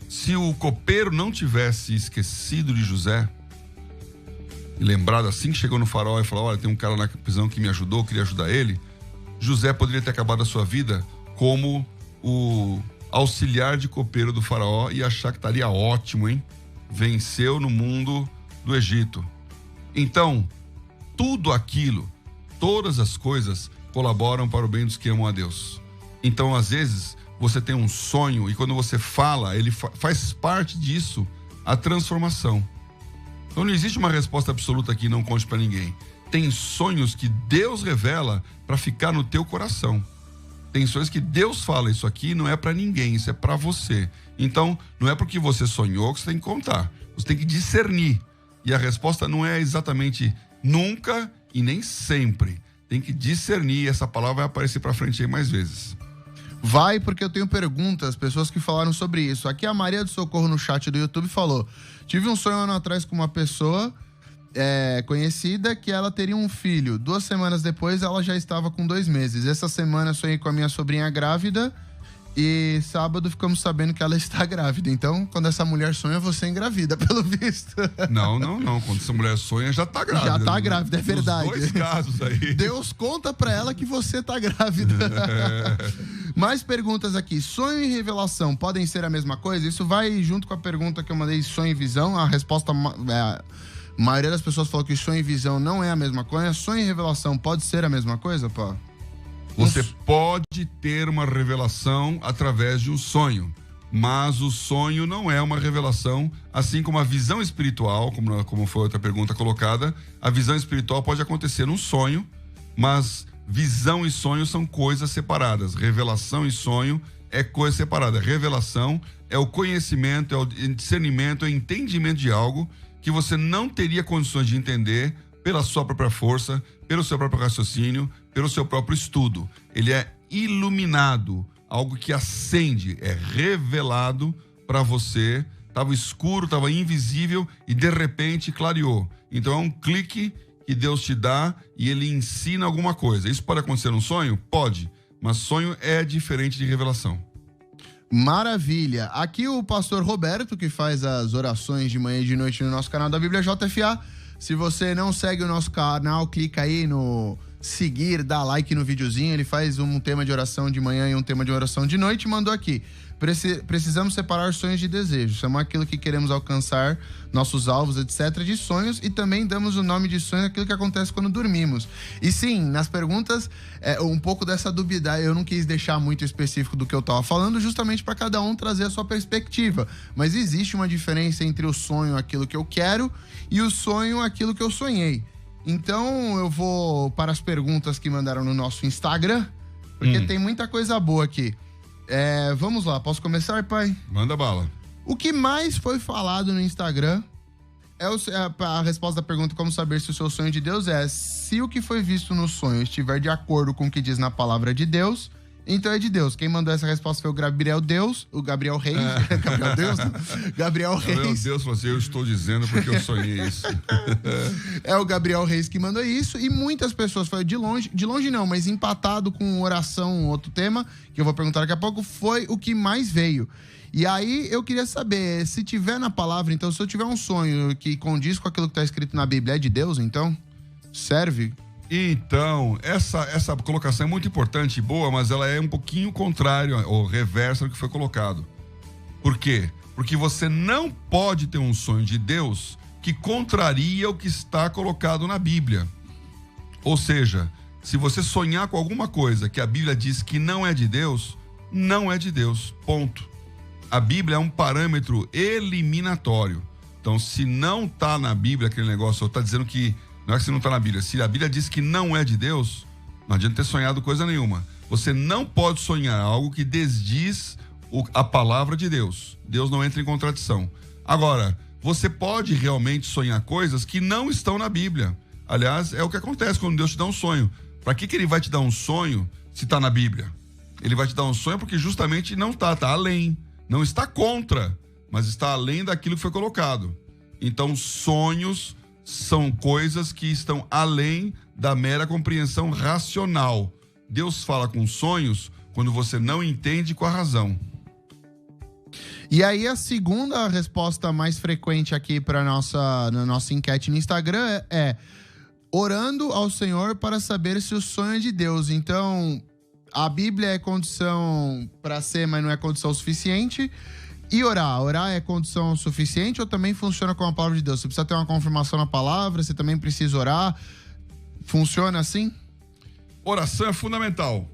Se o copeiro não tivesse esquecido de José e lembrado assim que chegou no faraó e falou: olha, tem um cara na prisão que me ajudou, queria ajudar ele, José poderia ter acabado a sua vida como o auxiliar de copeiro do faraó e achar que estaria ótimo, hein? Venceu no mundo do Egito. Então, tudo aquilo, todas as coisas colaboram para o bem dos que amam a Deus. Então, às vezes, você tem um sonho e quando você fala, ele faz parte disso a transformação. Então, não existe uma resposta absoluta aqui, não conte para ninguém. Tem sonhos que Deus revela para ficar no teu coração. Tem sonhos que Deus fala: isso aqui não é para ninguém, isso é para você. Então, não é porque você sonhou que você tem que contar. Você tem que discernir. E a resposta não é exatamente nunca e nem sempre. Tem que discernir. Essa palavra vai aparecer para frente aí mais vezes. Vai, porque eu tenho perguntas, pessoas que falaram sobre isso. Aqui a Maria do Socorro no chat do YouTube falou: tive um sonho ano atrás com uma pessoa conhecida que ela teria um filho. 2 semanas depois ela já estava com 2 meses. Essa semana sonhei com a minha sobrinha grávida e sábado ficamos sabendo que ela está grávida. Então, quando essa mulher sonha, você engravida, pelo visto. Não. Quando essa mulher sonha, já tá grávida. Já tá grávida, é verdade. Nos 2 casos aí. Deus conta pra ela que você tá grávida. Mais perguntas aqui. Sonho e revelação podem ser a mesma coisa? Isso vai junto com a pergunta que eu mandei, sonho e visão. A resposta... A maioria das pessoas falou que sonho e visão não é a mesma coisa. Sonho e revelação pode ser a mesma coisa, pá? Você pode ter uma revelação através de um sonho, mas o sonho não é uma revelação, assim como a visão espiritual, como foi outra pergunta colocada. A visão espiritual pode acontecer num sonho, mas visão e sonho são coisas separadas. Revelação e sonho é coisa separada. Revelação é o conhecimento, é o discernimento, é o entendimento de algo que você não teria condições de entender pela sua própria força, pelo seu próprio raciocínio, pelo seu próprio estudo. Ele é iluminado, algo que acende, é revelado para você. Estava escuro, estava invisível e de repente clareou. Então é um clique que Deus te dá e ele ensina alguma coisa. Isso pode acontecer num sonho? Pode, mas sonho é diferente de revelação. Maravilha. Aqui o pastor Roberto, que faz as orações de manhã e de noite no nosso canal da Bíblia JFA. Se você não segue o nosso canal, clica aí no seguir, dá like no videozinho. Ele faz um tema de oração de manhã e um tema de oração de noite. Mandou aqui: precisamos separar sonhos de desejos. Chamar aquilo que queremos alcançar, nossos alvos, etc., de sonhos, e também damos o nome de sonho àquilo que acontece quando dormimos. E sim, nas perguntas, um pouco dessa dúvida, eu não quis deixar muito específico do que eu estava falando, justamente para cada um trazer a sua perspectiva. Mas existe uma diferença entre o sonho, aquilo que eu quero, e o sonho, aquilo que eu sonhei. Então, eu vou para as perguntas que mandaram no nosso Instagram, porque tem muita coisa boa aqui. Vamos lá, posso começar, pai? Manda bala. O que mais foi falado no Instagram A resposta da pergunta, como saber se o seu sonho é de Deus, é: se o que foi visto no sonho estiver de acordo com o que diz na palavra de Deus, então é de Deus. Quem mandou essa resposta foi o Gabriel Reis. Gabriel Reis. Deus falou assim: eu estou dizendo porque eu sonhei isso. É o Gabriel Reis que mandou isso, e muitas pessoas, foi de longe não, mas empatado com oração, outro tema, que eu vou perguntar daqui a pouco, foi o que mais veio. E aí eu queria saber, se tiver na palavra, então, se eu tiver um sonho que condiz com aquilo que está escrito na Bíblia, é de Deus, então? Serve? Então, essa colocação é muito importante e boa, mas ela é um pouquinho contrária ou reversa do que foi colocado. Por quê? Porque você não pode ter um sonho de Deus que contraria o que está colocado na Bíblia. Ou seja, se você sonhar com alguma coisa que a Bíblia diz que não é de Deus, não é de Deus, ponto. A Bíblia é um parâmetro eliminatório. Então, se não está na Bíblia aquele negócio, ou está dizendo que não é que se não está na Bíblia. Se a Bíblia diz que não é de Deus, não adianta ter sonhado coisa nenhuma. Você não pode sonhar algo que desdiz a palavra de Deus. Deus não entra em contradição. Agora, você pode realmente sonhar coisas que não estão na Bíblia. Aliás, é o que acontece quando Deus te dá um sonho. Para que ele vai te dar um sonho se está na Bíblia? Ele vai te dar um sonho porque justamente não está além. Não está contra, mas está além daquilo que foi colocado. Então, sonhos são coisas que estão além da mera compreensão racional. Deus fala com sonhos quando você não entende com a razão. E aí a segunda resposta mais frequente aqui para na nossa enquete no Instagram é orando ao Senhor para saber se o sonho é de Deus. Então, a Bíblia é condição para ser, mas não é condição suficiente. E orar é condição suficiente ou também funciona com a palavra de Deus? Você precisa ter uma confirmação na palavra, você também precisa orar. Funciona assim? Oração é fundamental.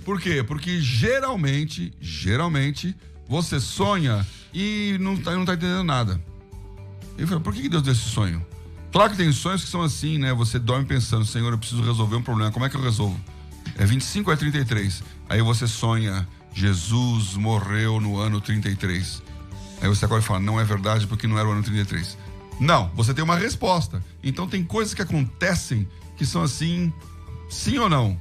Por quê? Porque geralmente, você sonha e não tá entendendo nada. Eu falo, por que Deus deu esse sonho? Claro que tem sonhos que são assim, né? Você dorme pensando, Senhor, eu preciso resolver um problema. Como é que eu resolvo? É 25 ou é 33? Aí você sonha, Jesus morreu no ano 33. Aí você acorda e fala, não é verdade porque não era o ano 33. Não, você tem uma resposta. Então tem coisas que acontecem que são assim, sim ou não,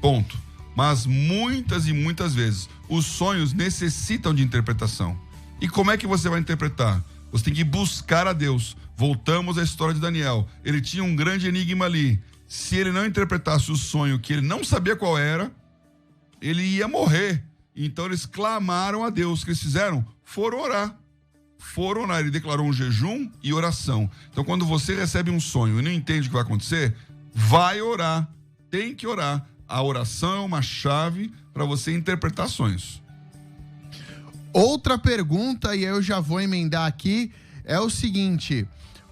ponto. Mas muitas e muitas vezes os sonhos necessitam de interpretação. E como é que você vai interpretar? Você tem que buscar a Deus. Voltamos à história de Daniel. Ele tinha um grande enigma ali. Se ele não interpretasse o sonho que ele não sabia qual era, ele ia morrer. Então eles clamaram a Deus. O que eles fizeram? Foram orar. Ele declarou um jejum e oração. Então quando você recebe um sonho e não entende o que vai acontecer, vai orar. Tem que orar. A oração é uma chave para você interpretar sonhos. Outra pergunta, e eu já vou emendar aqui, é o seguinte...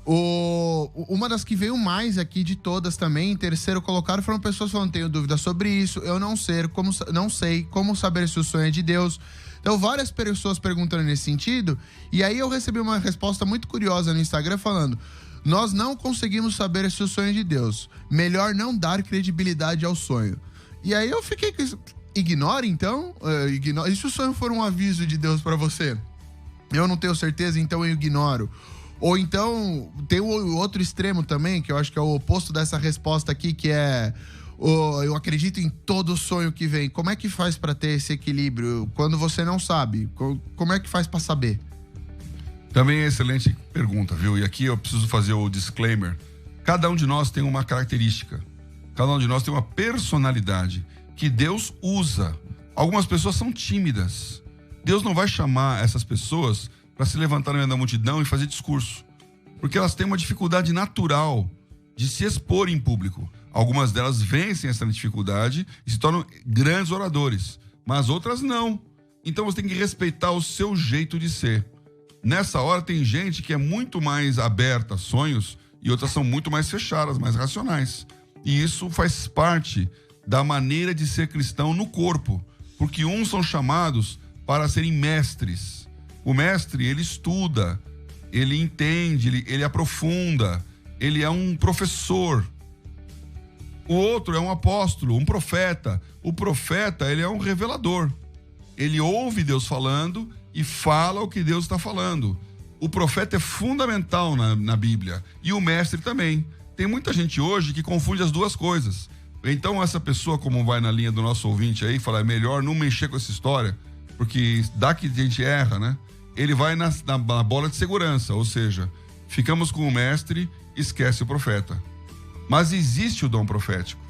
Uma das que veio mais aqui de todas também, em terceiro colocado, foram pessoas falando, tenho dúvidas sobre isso, eu não sei como saber se o sonho é de Deus. Então várias pessoas perguntando nesse sentido, e aí eu recebi uma resposta muito curiosa no Instagram falando, nós não conseguimos saber se o sonho é de Deus, melhor não dar credibilidade ao sonho. E aí eu fiquei com isso, ignore então? E se o sonho for um aviso de Deus pra você? Eu não tenho certeza, então eu ignoro. Ou então, tem o outro extremo também, que eu acho que é o oposto dessa resposta aqui, que é eu acredito em todo sonho que vem. Como é que faz para ter esse equilíbrio quando você não sabe? Como é que faz para saber? Também é excelente pergunta, viu? E aqui eu preciso fazer o disclaimer. Cada um de nós tem uma característica. Cada um de nós tem uma personalidade que Deus usa. Algumas pessoas são tímidas. Deus não vai chamar essas pessoas para se levantar no meio da multidão e fazer discurso. Porque elas têm uma dificuldade natural de se expor em público. Algumas delas vencem essa dificuldade e se tornam grandes oradores, mas outras não. Então você tem que respeitar o seu jeito de ser. Nessa hora tem gente que é muito mais aberta a sonhos e outras são muito mais fechadas, mais racionais. E isso faz parte da maneira de ser cristão no corpo, porque uns são chamados para serem mestres. O mestre, ele estuda, ele entende, ele aprofunda, ele é um professor. O outro é um apóstolo, um profeta. O profeta, ele é um revelador. Ele ouve Deus falando e fala o que Deus está falando. O profeta é fundamental na Bíblia. E o mestre também. Tem muita gente hoje que confunde as duas coisas. Então essa pessoa, como vai na linha do nosso ouvinte aí, fala, é melhor não mexer com essa história, porque dá que a gente erra, né? Ele vai na bola de segurança, ou seja, ficamos com o mestre, esquece o profeta. Mas existe o dom profético.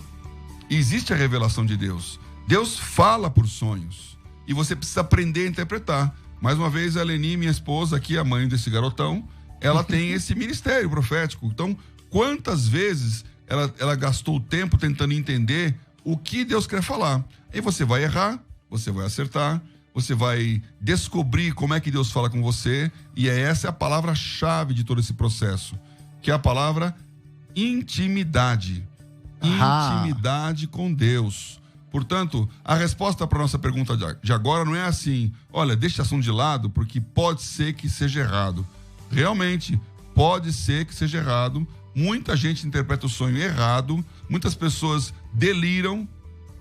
Existe a revelação de Deus. Deus fala por sonhos. E você precisa aprender a interpretar. Mais uma vez, a Leni, minha esposa aqui, a mãe desse garotão, ela tem esse ministério profético. Então, quantas vezes ela gastou tempo tentando entender o que Deus quer falar? Aí você vai errar, você vai acertar, você vai descobrir como é que Deus fala com você. E essa é a palavra-chave de todo esse processo, que é a palavra intimidade. Intimidade com Deus. Portanto, a resposta para a nossa pergunta de agora não é assim, olha, deixa esse assunto de lado, porque pode ser que seja errado. Realmente, pode ser que seja errado. Muita gente interpreta o sonho errado, muitas pessoas deliram.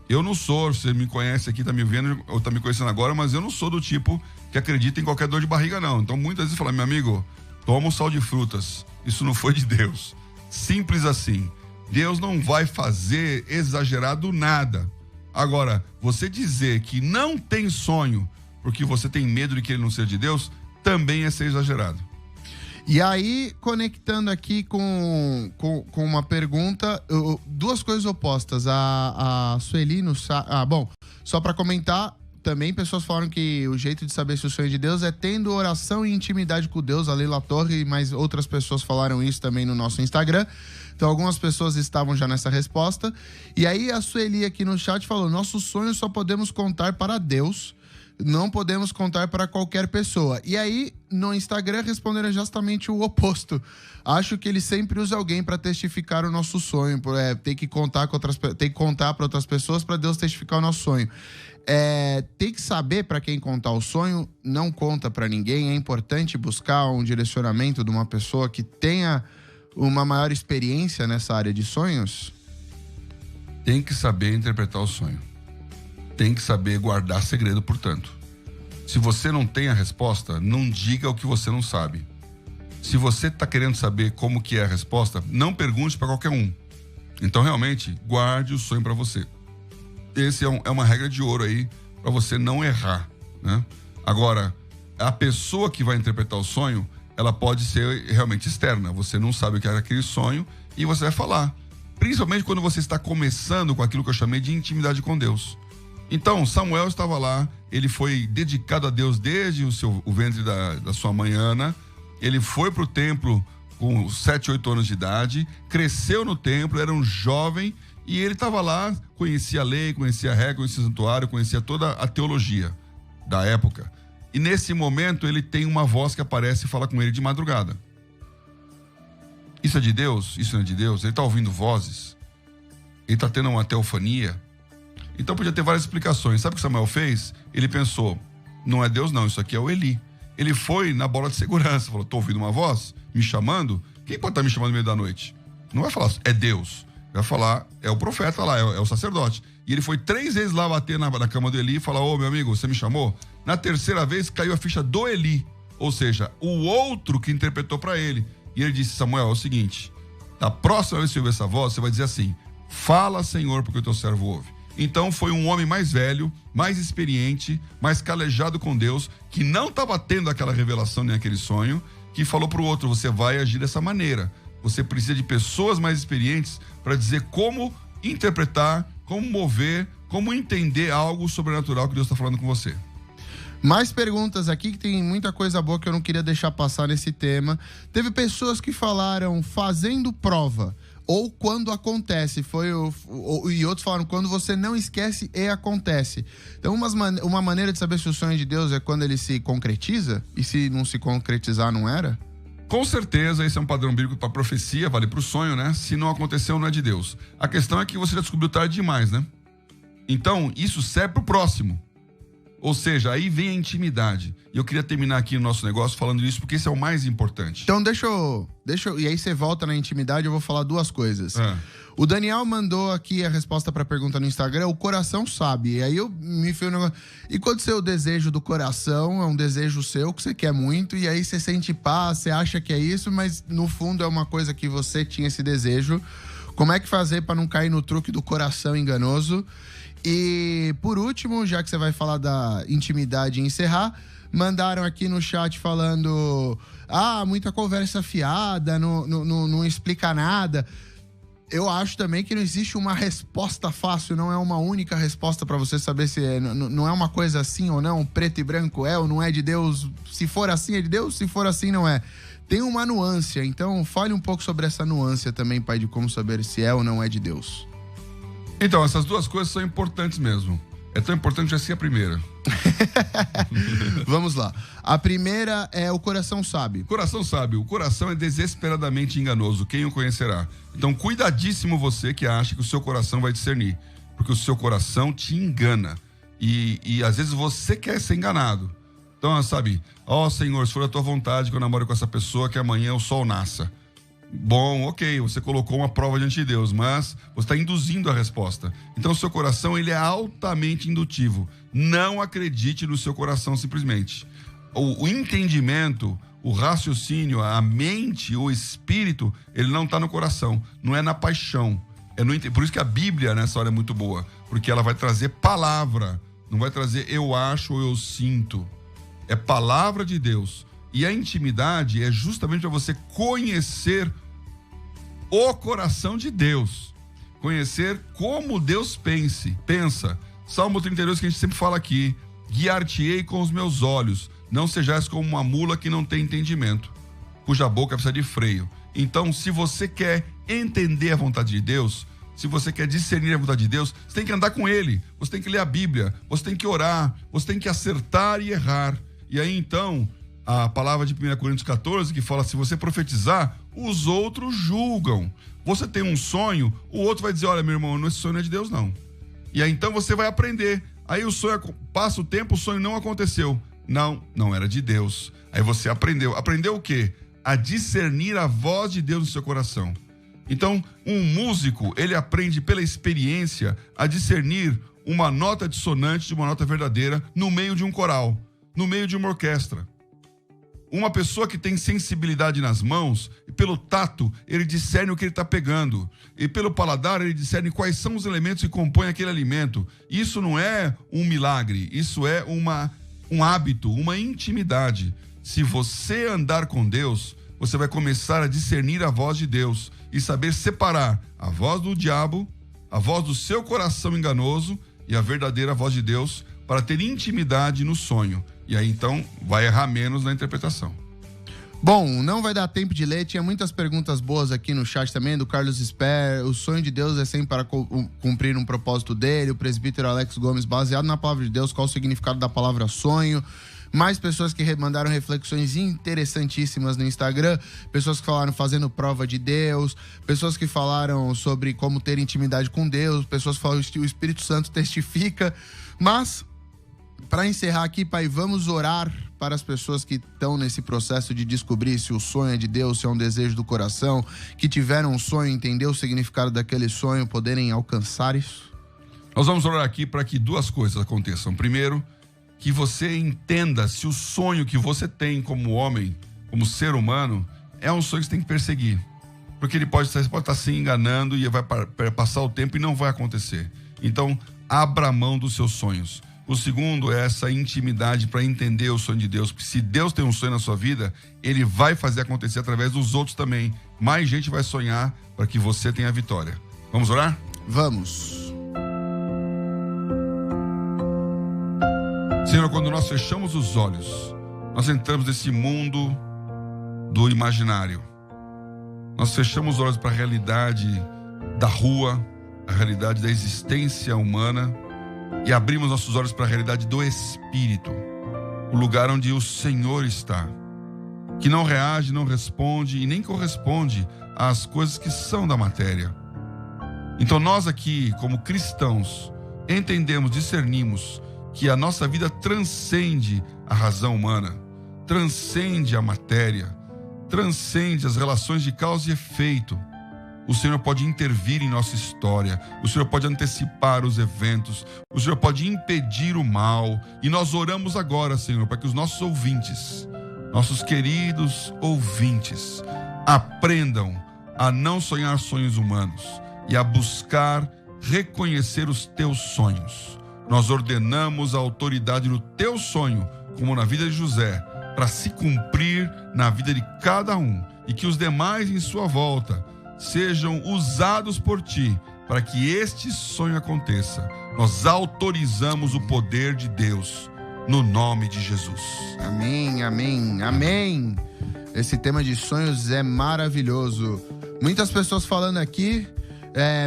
Eu não sou, você me conhece aqui, tá me vendo, ou tá me conhecendo agora, mas eu não sou do tipo que acredita em qualquer dor de barriga, não. Então, muitas vezes fala, meu amigo, toma um sal de frutas. Isso não foi de Deus. Simples assim. Deus não vai fazer exagerado nada. Agora, você dizer que não tem sonho porque você tem medo de que ele não seja de Deus, também é ser exagerado. E aí, conectando aqui com uma pergunta, duas coisas opostas. A Sueli no... bom, só para comentar, também pessoas falaram que o jeito de saber se o sonho é de Deus é tendo oração e intimidade com Deus. A Leila Torre, mas outras pessoas falaram isso também no nosso Instagram. Então, algumas pessoas estavam já nessa resposta. E aí, a Sueli aqui no chat falou, nossos sonhos só podemos contar para Deus, não podemos contar para qualquer pessoa. E aí, no Instagram, responderam justamente o oposto. Acho que ele sempre usa alguém para testificar o nosso sonho. Tem que contar para outras pessoas para Deus testificar o nosso sonho. Tem que saber para quem contar o sonho, não conta para ninguém. É importante buscar um direcionamento de uma pessoa que tenha uma maior experiência nessa área de sonhos. Tem que saber interpretar o sonho. Tem que saber guardar segredo, portanto. Se você não tem a resposta, não diga o que você não sabe. Se você está querendo saber como que é a resposta, não pergunte para qualquer um. Então, realmente, guarde o sonho para você. Esse é uma regra de ouro aí, para você não errar, né? Agora, a pessoa que vai interpretar o sonho, ela pode ser realmente externa. Você não sabe o que é aquele sonho e você vai falar. Principalmente quando você está começando com aquilo que eu chamei de intimidade com Deus. Então, Samuel estava lá, ele foi dedicado a Deus desde o ventre da sua mãe Ana. Ele foi para o templo com 7, 8 anos de idade, cresceu no templo, era um jovem e ele estava lá, conhecia a lei, conhecia a regra, conhecia o santuário, conhecia toda a teologia da época. E nesse momento ele tem uma voz que aparece e fala com ele de madrugada. Isso é de Deus? Isso não é de Deus? Ele está ouvindo vozes? Ele está tendo uma teofania? Então podia ter várias explicações. Sabe o que Samuel fez? Ele pensou, não é Deus não, isso aqui é o Eli. Ele foi na bola de segurança, falou, estou ouvindo uma voz me chamando? Quem pode estar me chamando no meio da noite? Não vai falar, é Deus. Vai falar, é o profeta lá, é o sacerdote. E ele foi 3 vezes lá bater na cama do Eli e falar, ô meu amigo, você me chamou? Na terceira vez caiu a ficha do Eli, ou seja, o outro que interpretou para ele. E ele disse, Samuel, é o seguinte, da próxima vez que você ouvir essa voz, você vai dizer assim, fala Senhor, porque o teu servo ouve. Então foi um homem mais velho, mais experiente, mais calejado com Deus, que não estava tendo aquela revelação nem aquele sonho, que falou para o outro, você vai agir dessa maneira. Você precisa de pessoas mais experientes para dizer como interpretar, como mover, como entender algo sobrenatural que Deus está falando com você. Mais perguntas aqui, que tem muita coisa boa que eu não queria deixar passar nesse tema. Teve pessoas que falaram fazendo prova, ou quando acontece, e outros falaram quando você não esquece e acontece. Então uma maneira de saber se o sonho de Deus é quando ele se concretiza, e se não se concretizar não era? Com certeza, esse é um padrão bíblico para profecia, vale para o sonho, né? Se não aconteceu, não é de Deus. A questão é que você já descobriu tarde demais, né? Então, isso serve para o próximo. Ou seja, aí vem a intimidade. E eu queria terminar aqui o nosso negócio falando isso, porque esse é o mais importante. Então, deixa eu... E aí você volta na intimidade, eu vou falar duas coisas. O Daniel mandou aqui a resposta para a pergunta no Instagram, o coração sabe. E aí me fez um negócio. E quando o seu desejo do coração é um desejo seu que você quer muito, e aí você sente paz, você acha que é isso, mas no fundo é uma coisa que você tinha esse desejo. Como é que fazer para não cair no truque do coração enganoso? E por último, já que você vai falar da intimidade e encerrar, mandaram aqui no chat falando: muita conversa fiada, não explica nada. Eu acho também que não existe uma resposta fácil, não é uma única resposta para você saber se não é uma coisa assim ou não, preto e branco é ou não é de Deus. Se for assim é de Deus, se for assim não é. Tem uma nuance, então fale um pouco sobre essa nuance também, pai, de como saber se é ou não é de Deus. Então, essas duas coisas são importantes mesmo. É tão importante já ser a primeira. Vamos lá. A primeira é o coração sabe. O coração sabe. O coração é desesperadamente enganoso. Quem o conhecerá? Então, cuidadíssimo você que acha que o seu coração vai discernir. Porque o seu coração te engana. E às vezes você quer ser enganado. Então, sabe? Senhor, se for a tua vontade que eu namore com essa pessoa, que amanhã o sol nasça. Bom, ok, você colocou uma prova diante de Deus, mas você está induzindo a resposta. Então, o seu coração, ele é altamente indutivo. Não acredite no seu coração simplesmente. O entendimento, o raciocínio, a mente, o espírito, ele não está no coração, não é na paixão. Por isso que a Bíblia nessa hora é muito boa, porque ela vai trazer palavra, não vai trazer eu acho ou eu sinto. É palavra de Deus. E a intimidade é justamente para você conhecer o coração de Deus. Conhecer como Deus pensa. Salmo 32 que a gente sempre fala aqui. Guiar-te-ei com os meus olhos. Não sejais como uma mula que não tem entendimento, cuja boca precisa de freio. Então, se você quer entender a vontade de Deus, se você quer discernir a vontade de Deus, você tem que andar com Ele. Você tem que ler a Bíblia. Você tem que orar. Você tem que acertar e errar. E aí, então, a palavra de 1 Coríntios 14, que fala, se você profetizar, os outros julgam. Você tem um sonho, o outro vai dizer, olha, meu irmão, esse sonho não é de Deus, não. E aí, então, você vai aprender. Aí o sonho, passa o tempo, o sonho não aconteceu. Não era de Deus. Aí você aprendeu. Aprendeu o quê? A discernir a voz de Deus no seu coração. Então, um músico, ele aprende pela experiência a discernir uma nota dissonante de uma nota verdadeira no meio de um coral, no meio de uma orquestra. Uma pessoa que tem sensibilidade nas mãos, e pelo tato, ele discerne o que ele está pegando. E pelo paladar, ele discerne quais são os elementos que compõem aquele alimento. Isso não é um milagre, isso é um hábito, uma intimidade. Se você andar com Deus, você vai começar a discernir a voz de Deus e saber separar a voz do diabo, a voz do seu coração enganoso e a verdadeira voz de Deus para ter intimidade no sonho. E aí, então, vai errar menos na interpretação. Bom, não vai dar tempo de ler, tinha muitas perguntas boas aqui no chat também, do Carlos Esper. O sonho de Deus é sempre para cumprir um propósito dele. O presbítero Alex Gomes, baseado na palavra de Deus, qual o significado da palavra sonho? Mais pessoas que mandaram reflexões interessantíssimas no Instagram, pessoas que falaram fazendo prova de Deus, pessoas que falaram sobre como ter intimidade com Deus, pessoas que falaram que o Espírito Santo testifica. Mas, para encerrar aqui, pai, vamos orar para as pessoas que estão nesse processo de descobrir se o sonho é de Deus, se é um desejo do coração, que tiveram um sonho, entender o significado daquele sonho, poderem alcançar isso? Nós vamos orar aqui para que duas coisas aconteçam. Primeiro, que você entenda se o sonho que você tem como homem, como ser humano, é um sonho que você tem que perseguir. Porque você pode estar se enganando e vai passar o tempo e não vai acontecer. Então, abra mão dos seus sonhos. O segundo é essa intimidade para entender o sonho de Deus. Porque se Deus tem um sonho na sua vida, Ele vai fazer acontecer através dos outros também. Mais gente vai sonhar para que você tenha a vitória. Vamos orar? Vamos. Senhor, quando nós fechamos os olhos, nós entramos nesse mundo do imaginário. Nós fechamos os olhos para a realidade da rua, a realidade da existência humana, e abrimos nossos olhos para a realidade do Espírito, o lugar onde o Senhor está, que não reage, não responde e nem corresponde às coisas que são da matéria. Então nós aqui, como cristãos, entendemos, discernimos que a nossa vida transcende a razão humana, transcende a matéria, transcende as relações de causa e efeito. o Senhor pode intervir em nossa história, o Senhor pode antecipar os eventos, o Senhor pode impedir o mal. E nós oramos agora, Senhor, para que os nossos ouvintes, nossos queridos ouvintes, aprendam a não sonhar sonhos humanos e a buscar reconhecer os teus sonhos. Nós ordenamos a autoridade do teu sonho, como na vida de José, para se cumprir na vida de cada um, e que os demais em sua volta sejam usados por ti para que este sonho aconteça. Nós autorizamos o poder de Deus no nome de Jesus. Amém, amém, amém. Esse tema de sonhos é maravilhoso. Muitas pessoas falando aqui,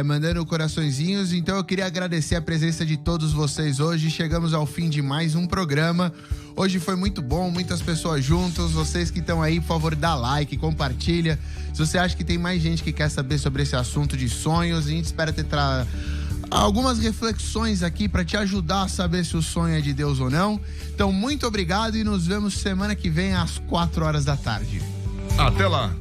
mandando coraçõezinhos. Então eu queria agradecer a presença de todos vocês hoje. Chegamos ao fim de mais um programa. Hoje foi muito bom, muitas pessoas juntas. Vocês que estão aí, por favor, dá like, compartilha. Se você acha que tem mais gente que quer saber sobre esse assunto de sonhos, a gente espera ter algumas reflexões aqui para te ajudar a saber se o sonho é de Deus ou não. Então, muito obrigado e nos vemos semana que vem às 4 da tarde. Até lá!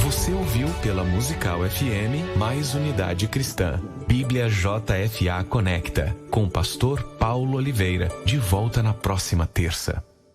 Você ouviu pela Musical FM mais Unidade Cristã. Bíblia JFA Conecta, com o pastor Paulo Oliveira. De volta na próxima terça.